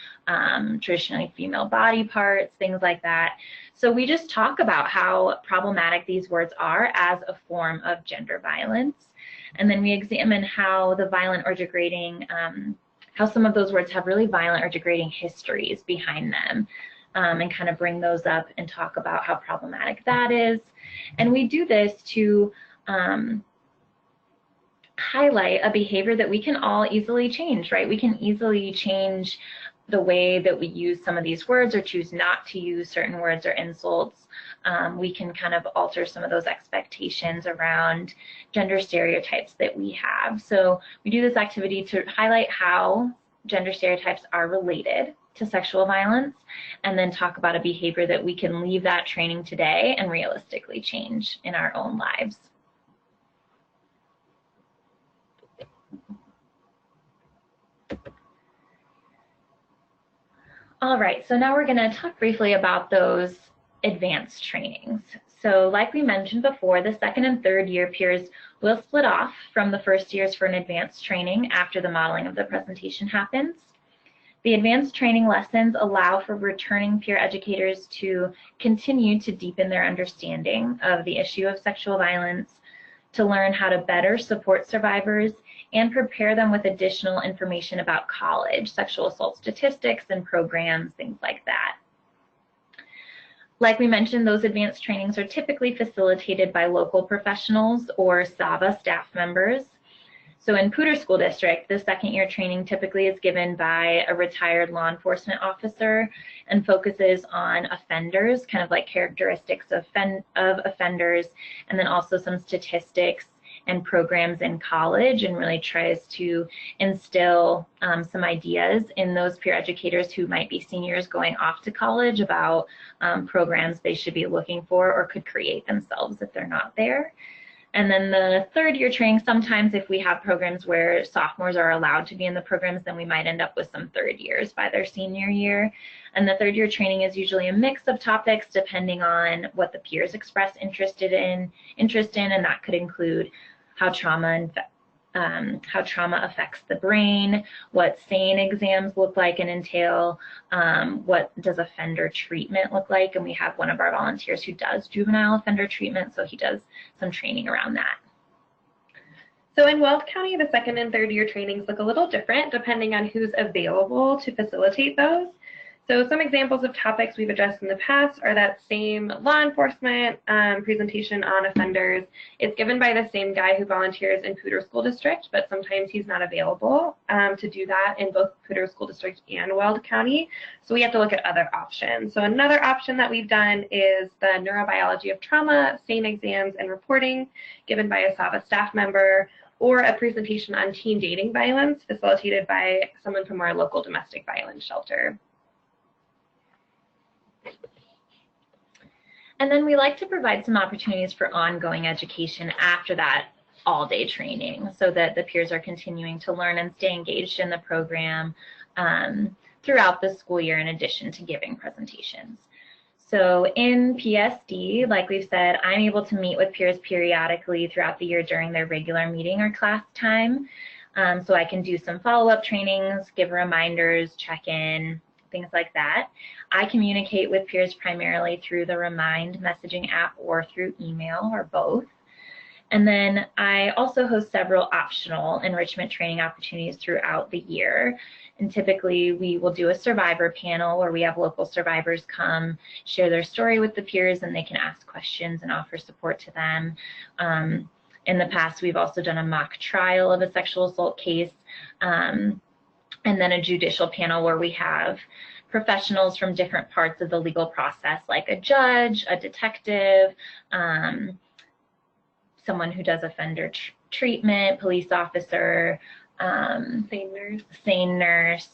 traditionally female body parts, things like that. So we just talk about how problematic these words are as a form of gender violence. And then we examine how the violent or degrading, how some of those words have really violent or degrading histories behind them, and kind of bring those up and talk about how problematic that is. And we do this to highlight a behavior that we can all easily change, right? We can easily change the way that we use some of these words or choose not to use certain words or insults, we can kind of alter some of those expectations around gender stereotypes that we have. So we do this activity to highlight how gender stereotypes are related to sexual violence, and then talk about a behavior that we can leave that training today and realistically change in our own lives. All right, so now we're going to talk briefly about those advanced trainings. So like we mentioned before, the second and third year peers will split off from the first years for an advanced training after the modeling of the presentation happens. The advanced training lessons allow for returning peer educators to continue to deepen their understanding of the issue of sexual violence, to learn how to better support survivors, and prepare them with additional information about college, sexual assault statistics and programs, things like that. Like we mentioned, those advanced trainings are typically facilitated by local professionals or Sava staff members. So in Poudre School District, the second year training typically is given by a retired law enforcement officer and focuses on offenders, kind of like characteristics of offenders, and then also some statistics and programs in college, and really tries to instill some ideas in those peer educators who might be seniors going off to college about programs they should be looking for or could create themselves if they're not there. And then the third year training, sometimes if we have programs where sophomores are allowed to be in the programs, then we might end up with some third years by their senior year. And the third year training is usually a mix of topics depending on what the peers express interest in, and that could include how trauma affects the brain, what SANE exams look like and entail, what does offender treatment look like, and we have one of our volunteers who does juvenile offender treatment, so he does some training around that. So in Weld County, the second and third year trainings look a little different depending on who's available to facilitate those. So some examples of topics we've addressed in the past are that same law enforcement presentation on offenders. It's given by the same guy who volunteers in Poudre School District, but sometimes he's not available to do that in both Poudre School District and Weld County. So we have to look at other options. So another option that we've done is the neurobiology of trauma, SANE exams, and reporting given by a Sava staff member, or a presentation on teen dating violence facilitated by someone from our local domestic violence shelter. And then we like to provide some opportunities for ongoing education after that all-day training so that the peers are continuing to learn and stay engaged in the program throughout the school year in addition to giving presentations. So in PSD, like we've said, I'm able to meet with peers periodically throughout the year during their regular meeting or class time. So I can do some follow-up trainings, give reminders, check in, things like that. I communicate with peers primarily through the Remind messaging app or through email or both. And then I also host several optional enrichment training opportunities throughout the year. And typically we will do a survivor panel where we have local survivors come share their story with the peers and they can ask questions and offer support to them. In the past, we've also done a mock trial of a sexual assault case, and then a judicial panel where we have professionals from different parts of the legal process, like a judge, a detective, someone who does offender treatment, police officer, SANE nurse,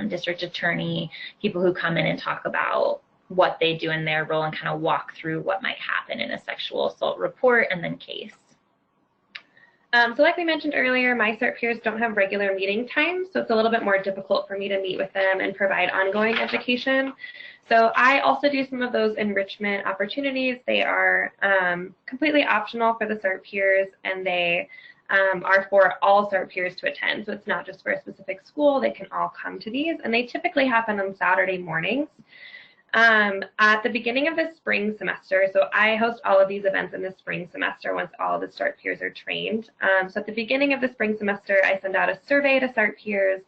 district attorney, people who come in and talk about what they do in their role and kind of walk through what might happen in a sexual assault report and then case. So like we mentioned earlier, my SART peers don't have regular meeting times, so it's a little bit more difficult for me to meet with them and provide ongoing education. So I also do some of those enrichment opportunities. They are completely optional for the SART peers, and they are for all SART peers to attend. So it's not just for a specific school, they can all come to these, and they typically happen on Saturday mornings. At the beginning of the spring semester, so I host all of these events in the spring semester once all of the SART peers are trained. So at the beginning of the spring semester, I send out a survey to SART peers,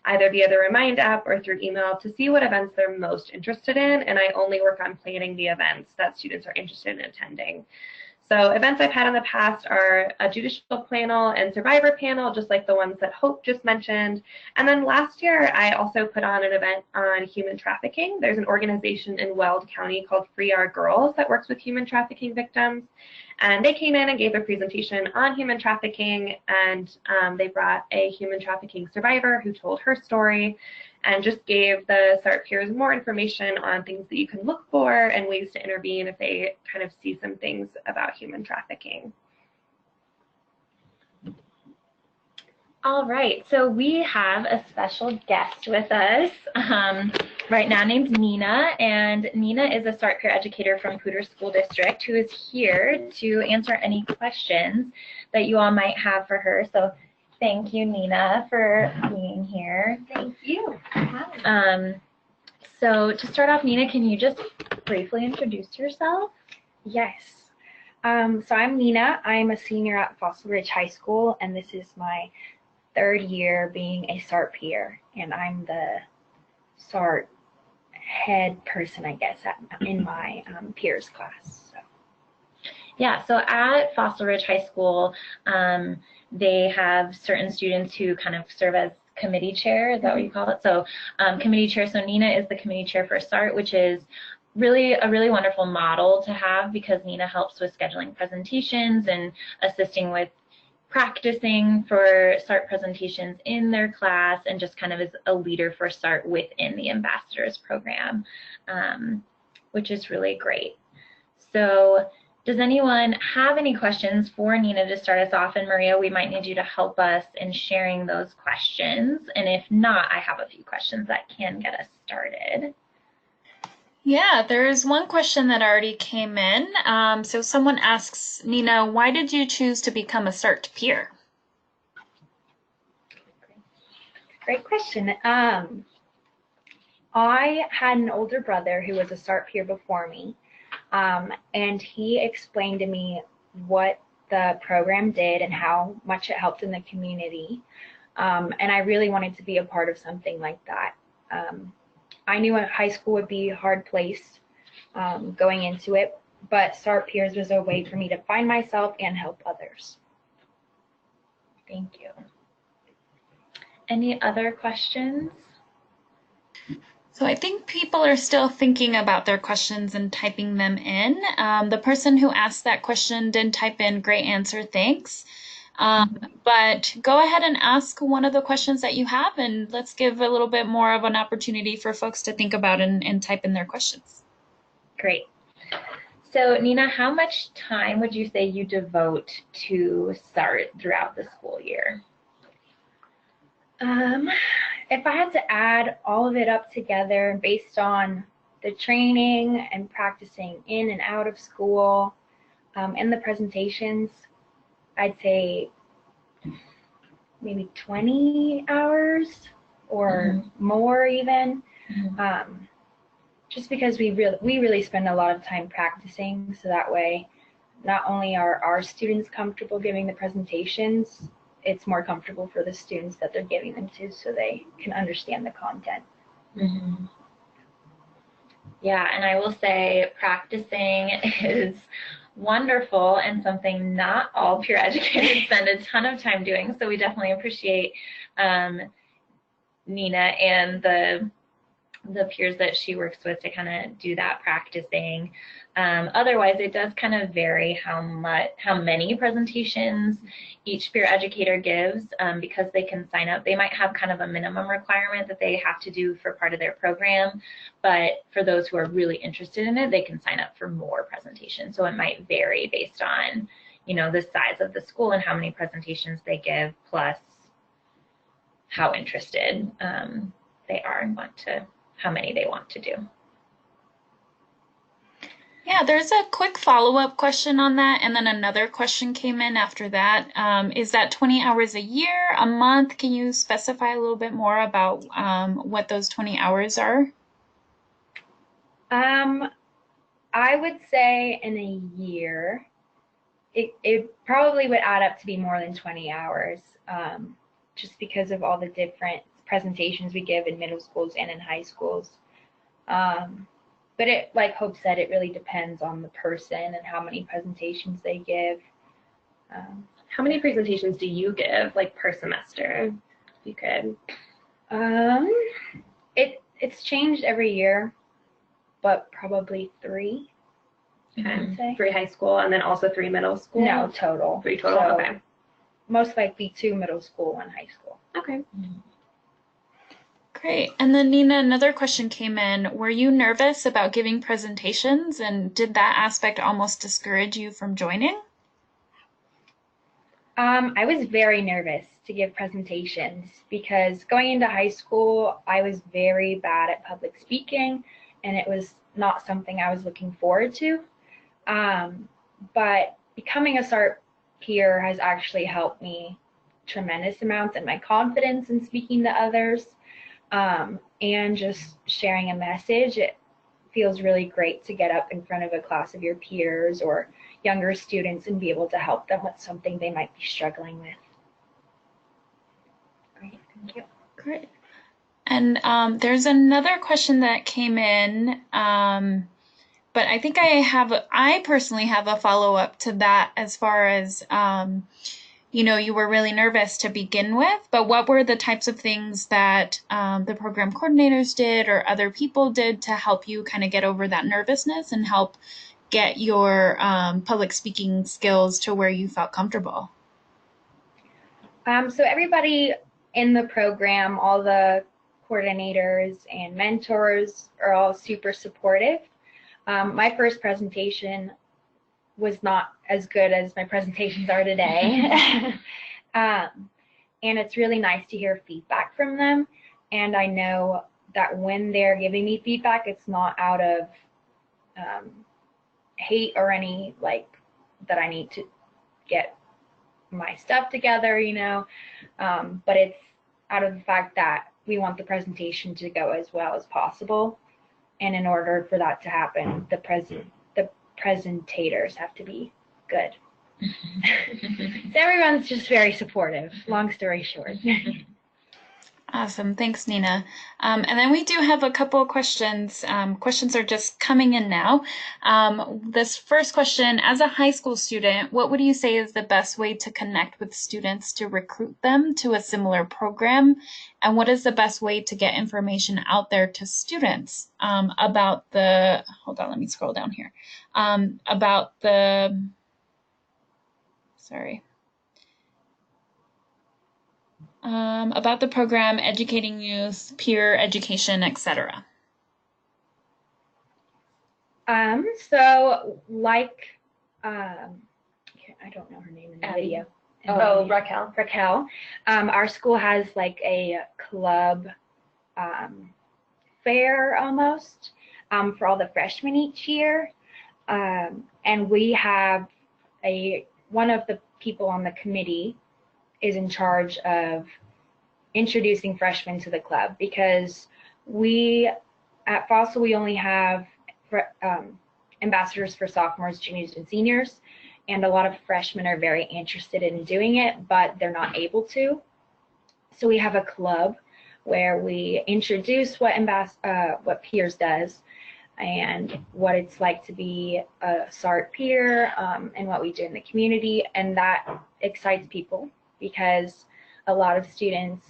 either via the Remind app or through email, to see what events they're most interested in, and I only work on planning the events that students are interested in attending. So events I've had in the past are a judicial panel and survivor panel, just like the ones that Hope just mentioned. And then last year, I also put on an event on human trafficking. There's an organization in Weld County called Free Our Girls that works with human trafficking victims. And they came in and gave a presentation on human trafficking, and they brought a human trafficking survivor who told her story and just gave the SART peers more information on things that you can look for and ways to intervene if they kind of see some things about human trafficking. All right, so we have a special guest with us right now named Nina, and Nina is a SART Peer Educator from Poudre School District who is here to answer any questions that you all might have for her. So thank you, Nina, for being here. Thank you. So to start off, Nina, can you just briefly introduce yourself? Yes. So I'm Nina. I'm a senior at Fossil Ridge High School, and this is my 3rd year being a SART peer, and I'm the SART head person, I guess, in my peers class. So. Yeah, so at Fossil Ridge High School, they have certain students who kind of serve as committee chair. Is that what you call it? So committee chair. So Nina is the committee chair for SART, which is really a really wonderful model to have because Nina helps with scheduling presentations and assisting with practicing for SART presentations in their class, and just kind of is a leader for SART within the ambassadors program, which is really great. So does anyone have any questions for Nina to start us off? And Maria, we might need you to help us in sharing those questions. And if not, I have a few questions that can get us started. Yeah, there's one question that already came in. So someone asks, Nina, why did you choose to become a SART peer? Great question. I had an older brother who was a SART peer before me, and he explained to me what the program did and how much it helped in the community, and I really wanted to be a part of something like that. I knew high school would be a hard place going into it, but SART Peers was a way for me to find myself and help others. Thank you. Any other questions? So I think people are still thinking about their questions and typing them in. The person who asked that question did type in, great answer, thanks. But go ahead and ask one of the questions that you have, and let's give a little bit more of an opportunity for folks to think about and type in their questions. Great. So Nina, how much time would you say you devote to SART throughout the school year? If I had to add all of it up together based on the training and practicing in and out of school and the presentations, I'd say maybe 20 hours or more even, just because we really spend a lot of time practicing, so that way not only are our students comfortable giving the presentations, it's more comfortable for the students that they're giving them to, so they can understand the content. Yeah, and I will say practicing is wonderful and something not all peer educators spend a ton of time doing, so we definitely appreciate Nina and the peers that she works with to kind of do that practicing. Otherwise, it does kind of vary how many presentations each peer educator gives, because they can sign up. They might have kind of a minimum requirement that they have to do for part of their program, but for those who are really interested in it, they can sign up for more presentations. So it might vary based on, you know, the size of the school and how many presentations they give, plus how interested they are and how many they want to do. Yeah, there's a quick follow-up question on that, and then another question came in after that. Is that 20 hours a year, a month? Can you specify a little bit more about what those 20 hours are? I would say in a year, it probably would add up to be more than 20 hours, just because of all the different presentations we give in middle schools and in high schools. But it, like Hope said, it really depends on the person and how many presentations they give. How many presentations do you give, like, per semester, if you could? It's changed every year, but probably 3. Okay. I would say. 3 high school and then also 3 middle school? No, total. 3 total, So okay. Most likely 2 middle school, 1 high school. Okay. Great. And then Nina, another question came in. Were you nervous about giving presentations, and did that aspect almost discourage you from joining? I was very nervous to give presentations because going into high school, I was very bad at public speaking, and it was not something I was looking forward to. But becoming a SART peer has actually helped me tremendous amounts in my confidence in speaking to others, and just sharing a message. It feels really great to get up in front of a class of your peers or younger students and be able to help them with something they might be struggling with. Great, thank you. Great. And there's another question that came in, but I think I personally have a follow-up to that as far as, you were really nervous to begin with, but what were the types of things that the program coordinators did or other people did to help you kind of get over that nervousness and help get your public speaking skills to where you felt comfortable? So everybody in the program, all the coordinators and mentors are all super supportive. My first presentation was not as good as my presentations are today. And it's really nice to hear feedback from them. And I know that when they're giving me feedback, it's not out of hate or any that I need to get my stuff together, but it's out of the fact that we want the presentation to go as well as possible. And in order for that to happen, the presentators have to be good. So everyone's just very supportive, long story short. Awesome. Thanks, Nina. And then we do have a couple of questions. Questions are just coming in now. This first question, as a high school student, what would you say is the best way to connect with students to recruit them to a similar program? And what is the best way to get information out there to students about the, hold on, let me scroll down here, about the program, educating youth, peer education, etc. So I don't know her name in the Abbey. video. Oh, Raquel. Raquel. Our school has a club fair almost for all the freshmen each year. And we have one of the people on the committee is in charge of introducing freshmen to the club, because at Fossil we only have ambassadors for sophomores, juniors, and seniors, and a lot of freshmen are very interested in doing it, but they're not able to. So we have a club where we introduce what Peers does and what it's like to be a SART peer, and what we do in the community, and that excites people because a lot of students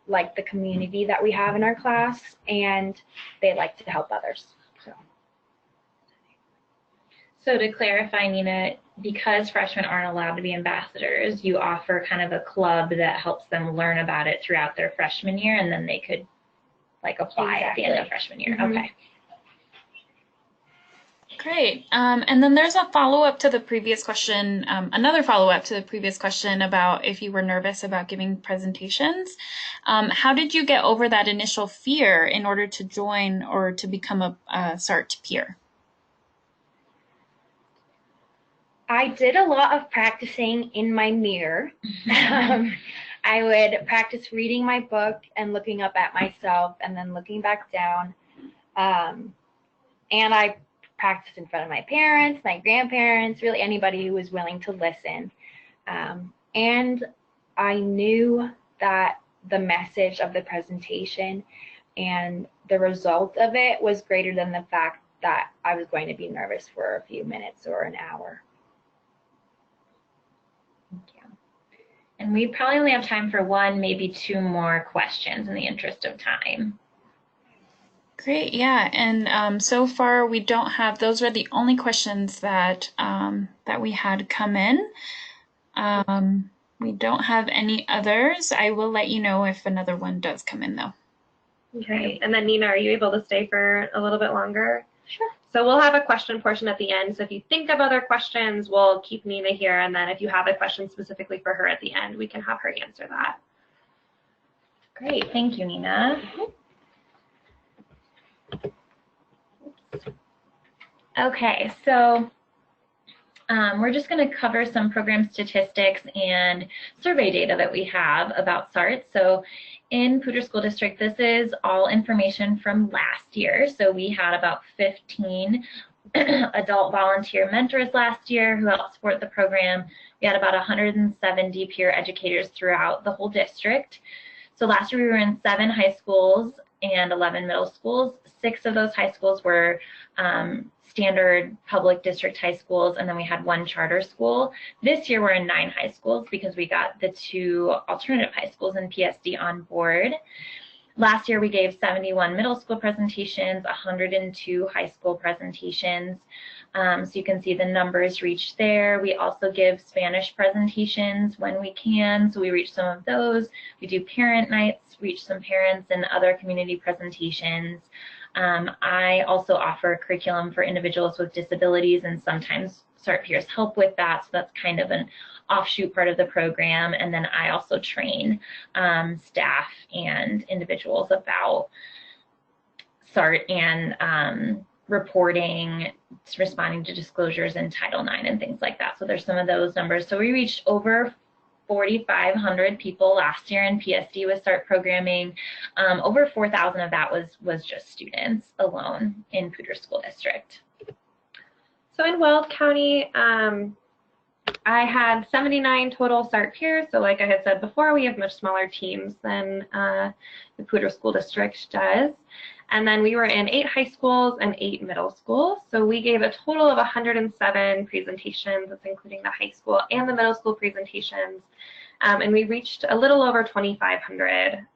like the community that we have in our class, and they like to help others. So to clarify, Nina, because freshmen aren't allowed to be ambassadors, you offer kind of a club that helps them learn about it throughout their freshman year, and then they could apply at the end of freshman year. Mm-hmm. Okay. Great. And then there's a follow-up to the previous question, another follow-up to the previous question about if you were nervous about giving presentations. How did you get over that initial fear in order to join or to become a SART peer? I did a lot of practicing in my mirror. I would practice reading my book and looking up at myself and then looking back down. And I practiced in front of my parents, my grandparents, really anybody who was willing to listen. And I knew that the message of the presentation and the result of it was greater than the fact that I was going to be nervous for a few minutes or an hour. Thank you. And we probably only have time for one, maybe two more questions in the interest of time. Great, yeah, and so far we don't have, those were the only questions that that we had come in. We don't have any others. I will let you know if another one does come in though. Okay, and then Nina, are you able to stay for a little bit longer? Sure. So we'll have a question portion at the end. So if you think of other questions, we'll keep Nina here. And then if you have a question specifically for her at the end, we can have her answer that. Great, thank you, Nina. Okay, so we're just going to cover some program statistics and survey data that we have about SART. So in Poudre School District, this is all information from last year. So we had about 15 adult volunteer mentors last year who helped support the program. We had about 170 peer educators throughout the whole district. So last year we were in 7 high schools and 11 middle schools. 6 of those high schools were standard public district high schools, and then we had 1 charter school. This year we're in 9 high schools because we got the 2 alternative high schools in PSD on board. Last year we gave 71 middle school presentations, 102 high school presentations. So you can see the numbers reached there. We also give Spanish presentations when we can, so we reach some of those. We do parent nights, reach some parents, and other community presentations. I also offer curriculum for individuals with disabilities, and sometimes SART peers help with that, so that's kind of an offshoot part of the program. And then I also train staff and individuals about SART and reporting, responding to disclosures in Title IX and things like that. So there's some of those numbers. So we reached over 4,500 people last year in PSD with SART programming. Over 4,000 of that was just students alone in Poudre School District. So in Weld County, I had 79 total SART peers. So like I had said before, we have much smaller teams than the Poudre School District does. And then we were in 8 high schools and 8 middle schools. So we gave a total of 107 presentations, that's including the high school and the middle school presentations. And we reached a little over 2,500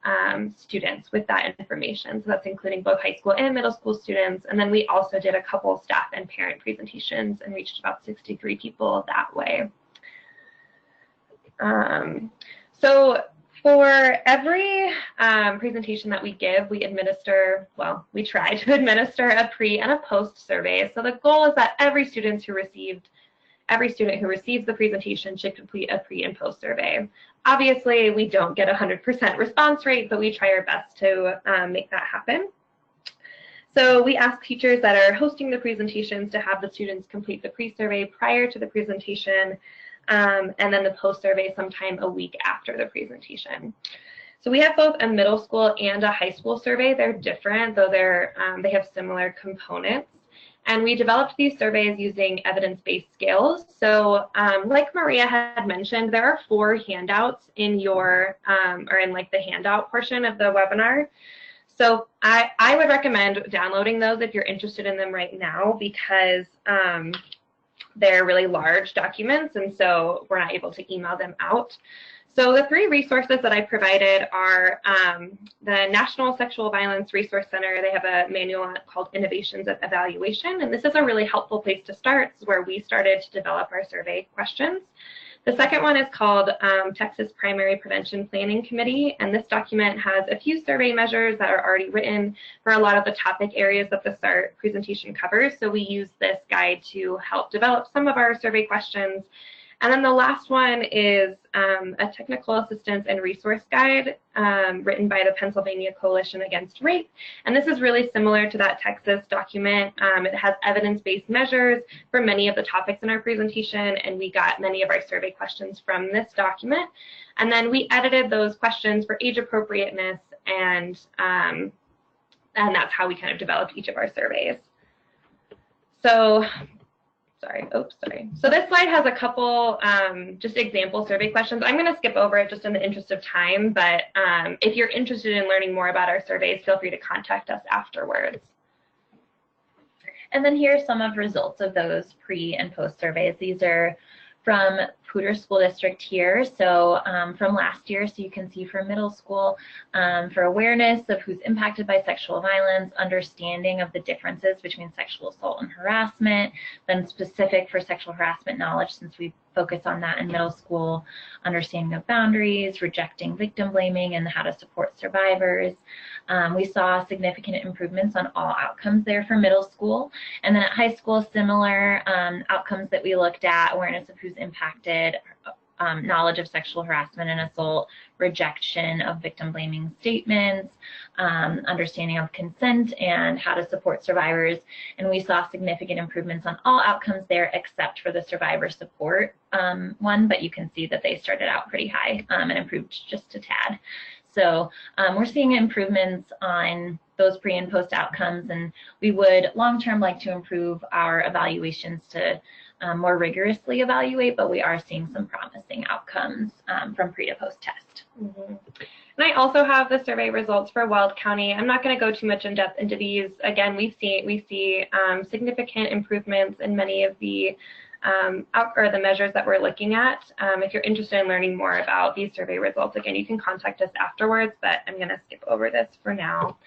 students with that information. So that's including both high school and middle school students. And then we also did a couple staff and parent presentations and reached about 63 people that way. So for every presentation that we give, we administer, well, we try to administer a pre and a post survey. So the goal is that every student who receives the presentation should complete a pre and post survey. Obviously, we don't get 100% response rate, but we try our best to make that happen. So we ask teachers that are hosting the presentations to have the students complete the pre-survey prior to the presentation, and then the post-survey sometime a week after the presentation. So we have both a middle school and a high school survey. They're different, though they have similar components. And we developed these surveys using evidence-based scales. So like Maria had mentioned, there are 4 handouts in your, or in like the handout portion of the webinar. So I would recommend downloading those if you're interested in them right now, because they're really large documents, and so we're not able to email them out. So the 3 resources that I provided are the National Sexual Violence Resource Center. They have a manual called Innovations of Evaluation, and this is a really helpful place to start. This is where we started to develop our survey questions. The second one is called Texas Primary Prevention Planning Committee, and this document has a few survey measures that are already written for a lot of the topic areas that the SART presentation covers. So we use this guide to help develop some of our survey questions. And then the last one is a technical assistance and resource guide written by the Pennsylvania Coalition Against Rape. And this is really similar to that Texas document. It has evidence-based measures for many of the topics in our presentation, and we got many of our survey questions from this document. And then we edited those questions for age appropriateness, and that's how we kind of developed each of our surveys. So So this slide has a couple just example survey questions. I'm going to skip over it just in the interest of time, but if you're interested in learning more about our surveys, feel free to contact us afterwards. And then here are some of results of those pre and post surveys. These are from Poudre School District here, so from last year, so you can see for middle school, for awareness of who's impacted by sexual violence, understanding of the differences between sexual assault and harassment, then specific for sexual harassment knowledge, since we focus on that in middle school, understanding of boundaries, rejecting victim blaming, and how to support survivors. We saw significant improvements on all outcomes there for middle school. And then at high school, similar outcomes that we looked at: awareness of who's impacted, knowledge of sexual harassment and assault, rejection of victim blaming statements, understanding of consent, and how to support survivors. And we saw significant improvements on all outcomes there except for the survivor support one, but you can see that they started out pretty high and improved just a tad. So we're seeing improvements on those pre and post outcomes, and we would long-term like to improve our evaluations to more rigorously evaluate, but we are seeing some promising outcomes from pre to post test. Mm-hmm. And I also have the survey results for Weld County. I'm not going to go too much in depth into these. Again, we see significant improvements in many of the the measures that we're looking at. If you're interested in learning more about these survey results, again, you can contact us afterwards, but I'm going to skip over this for now.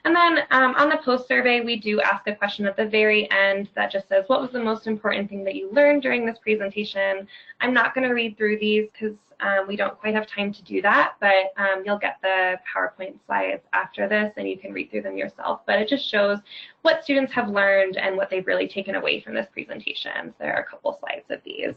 And then on the post survey, we do ask a question at the very end that just says, what was the most important thing that you learned during this presentation? I'm not going to read through these because we don't quite have time to do that, but you'll get the PowerPoint slides after this and you can read through them yourself. But it just shows what students have learned and what they've really taken away from this presentation. So there are a couple slides of these.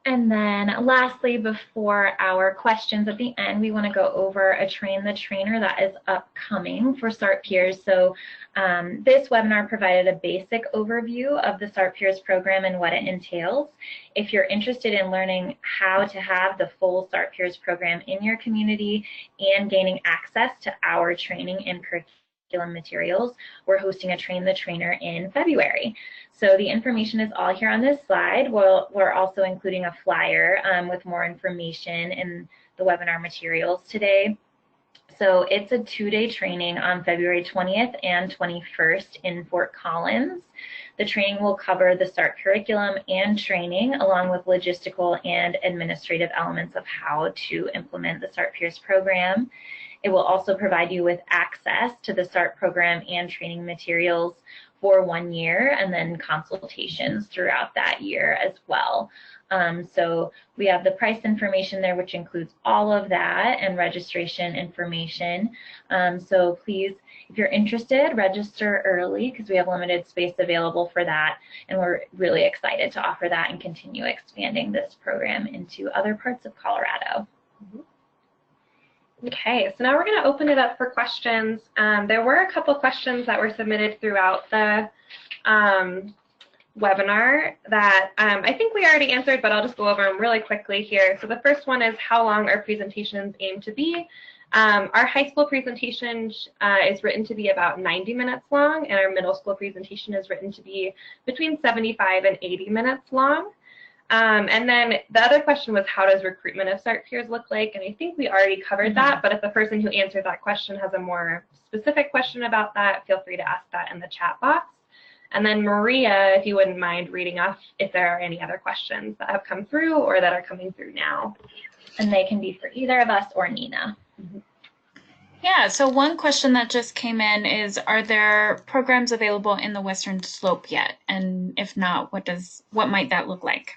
And then lastly, before our questions at the end, we want to go over a Train the Trainer that is upcoming for SART Peers. So this webinar provided a basic overview of the SART Peers program and what it entails. If you're interested in learning how to have the full SART Peers program in your community and gaining access to our training and curriculum materials, we're hosting a Train the Trainer in February. So the information is all here on this slide. We're also including a flyer with more information in the webinar materials today. So it's a 2-day training on February 20th and 21st in Fort Collins. The training will cover the SART curriculum and training, along with logistical and administrative elements of how to implement the SART Peers program. It will also provide you with access to the SART program and training materials for 1 year, and then consultations throughout that year as well. So we have the price information there, which includes all of that, and registration information. So please, if you're interested, register early because we have limited space available for that, and we're really excited to offer that and continue expanding this program into other parts of Colorado. Mm-hmm. Okay, so now we're going to open it up for questions. There were a couple questions that were submitted throughout the webinar that I think we already answered, but I'll just go over them really quickly here. So the first one is how long our presentations aim to be. Our high school presentation is written to be about 90 minutes long, and our middle school presentation is written to be between 75 and 80 minutes long. And then the other question was, how does recruitment of SART Peers look like? And I think we already covered that, but if the person who answered that question has a more specific question about that, feel free to ask that in the chat box. And then Maria, if you wouldn't mind reading off if there are any other questions that have come through or that are coming through now. And they can be for either of us or Nina. Mm-hmm. Yeah, so one question that just came in is, are there programs available in the Western Slope yet? And if not, what might that look like?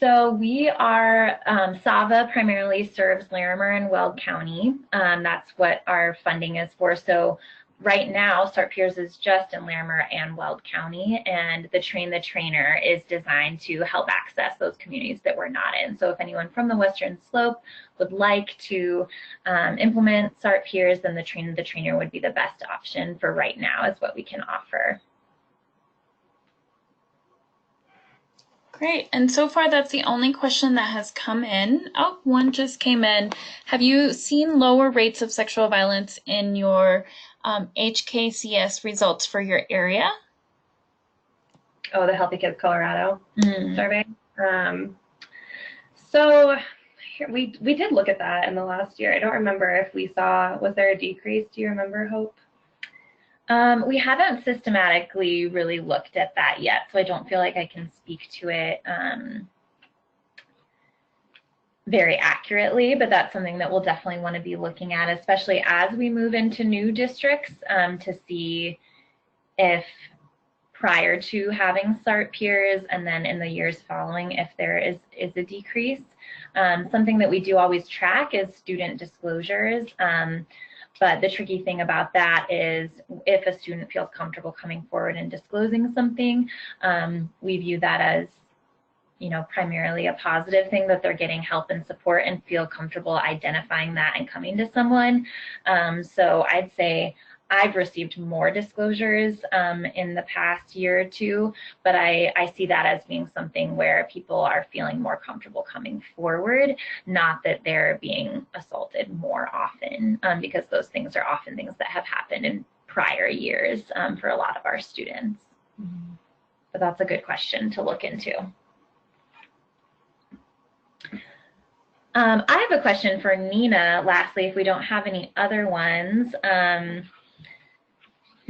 So we are, Sava primarily serves Larimer and Weld County. That's what our funding is for. So right now, SART Peers is just in Larimer and Weld County, and the Train the Trainer is designed to help access those communities that we're not in. So if anyone from the Western Slope would like to implement SART Peers, then the Train the Trainer would be the best option for right now, is what we can offer. Great, and so far that's the only question that has come in. Oh, one just came in. Have you seen lower rates of sexual violence in your HKCS results for your area? Oh, the Healthy Kids Colorado survey. So we did look at that in the last year. I don't remember if we saw, was there a decrease? Do you remember, Hope? We haven't systematically really looked at that yet, so I don't feel like I can speak to it very accurately, but that's something that we'll definitely want to be looking at, especially as we move into new districts, to see if prior to having SART peers and then in the years following, if there is a decrease. Something that we do always track is student disclosures. But the tricky thing about that is if a student feels comfortable coming forward and disclosing something, we view that as, you know, primarily a positive thing, that they're getting help and support and feel comfortable identifying that and coming to someone. So I'd say I've received more disclosures in the past year or two, but I see that as being something where people are feeling more comfortable coming forward, not that they're being assaulted more often, because those things are often things that have happened in prior years for a lot of our students. Mm-hmm. But that's a good question to look into. I have a question for Nina, lastly, if we don't have any other ones.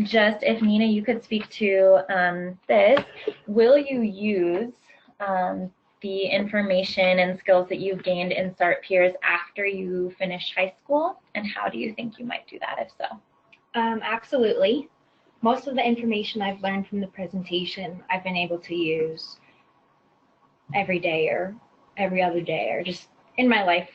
Just if Nina, you could speak to this, will you use the information and skills that you've gained in SART Peers after you finish high school, and how do you think you might do that if so? Absolutely. Most of the information I've learned from the presentation I've been able to use every day or every other day or just in my life.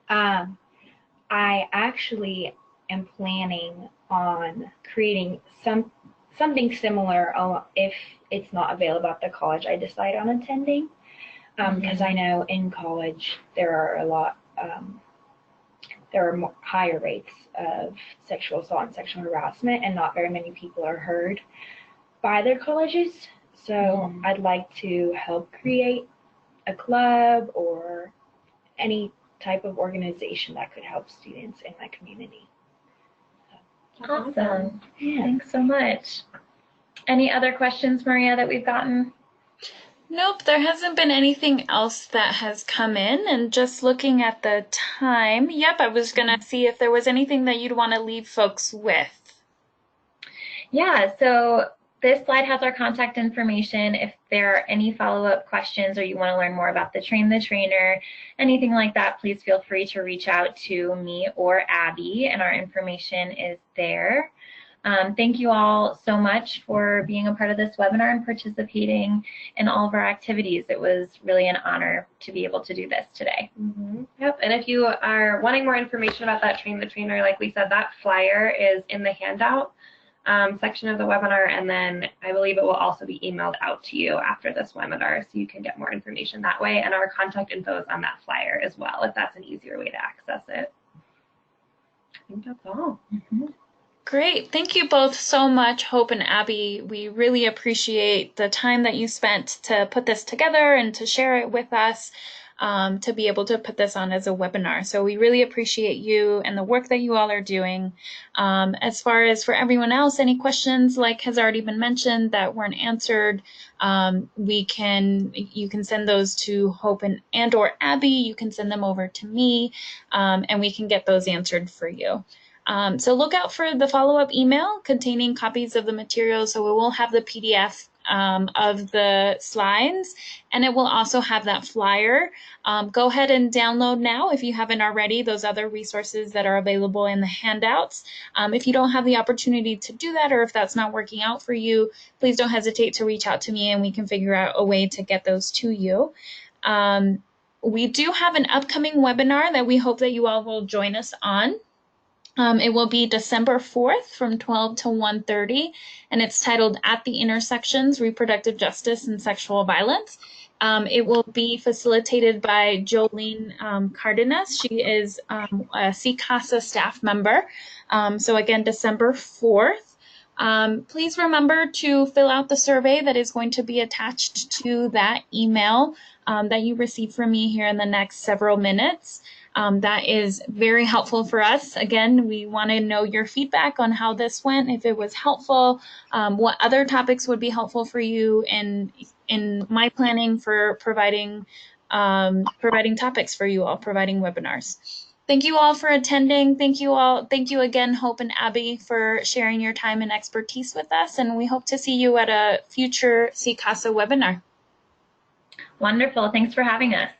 I actually am planning on creating something similar if it's not available at the college I decide on attending, because I know in college there are more higher rates of sexual assault and sexual harassment, and not very many people are heard by their colleges. So I'd like to help create a club or any type of organization that could help students in my community. Awesome. Yeah. Thanks so much. Any other questions, Maria, that we've gotten? Nope, there hasn't been anything else that has come in. And just looking at the time, yep, I was going to see if there was anything that you'd want to leave folks with. Yeah, so this slide has our contact information. If there are any follow-up questions or you want to learn more about the Train the Trainer, anything like that, please feel free to reach out to me or Abby, and our information is there. Thank you all so much for being a part of this webinar and participating in all of our activities. It was really an honor to be able to do this today. Yep, and if you are wanting more information about that Train the Trainer, like we said, that flyer is in the handout section of the webinar, and then I believe it will also be emailed out to you after this webinar, so you can get more information that way, and our contact info is on that flyer as well, if that's an easier way to access it. I think that's all. Great. Thank you both so much, Hope and Abby. We really appreciate the time that you spent to put this together and to share it with us, to be able to put this on as a webinar. So we really appreciate you and the work that you all are doing. As far as for everyone else, any questions, like has already been mentioned, that weren't answered, you can send those to Hope and or Abby. You can send them over to me, and we can get those answered for you. So look out for the follow-up email containing copies of the materials. So we will have the PDF of the slides, and it will also have that flyer. Go ahead and download now, if you haven't already, those other resources that are available in the handouts. If you don't have the opportunity to do that, or if that's not working out for you, please don't hesitate to reach out to me and we can figure out a way to get those to you. We do have an upcoming webinar that we hope that you all will join us on. It will be December 4th from 12 to 1:30, and it's titled At the Intersections, Reproductive Justice and Sexual Violence. It will be facilitated by Jolene Cardenas. She is a CCASA staff member. So again, December 4th. Please remember to fill out the survey that is going to be attached to that email that you receive from me here in the next several minutes. That is very helpful for us. Again, we want to know your feedback on how this went, if it was helpful, what other topics would be helpful for you in my planning for providing topics for you all, providing webinars. Thank you all for attending. Thank you all. Thank you again, Hope and Abby, for sharing your time and expertise with us. And we hope to see you at a future CCASA webinar. Wonderful. Thanks for having us.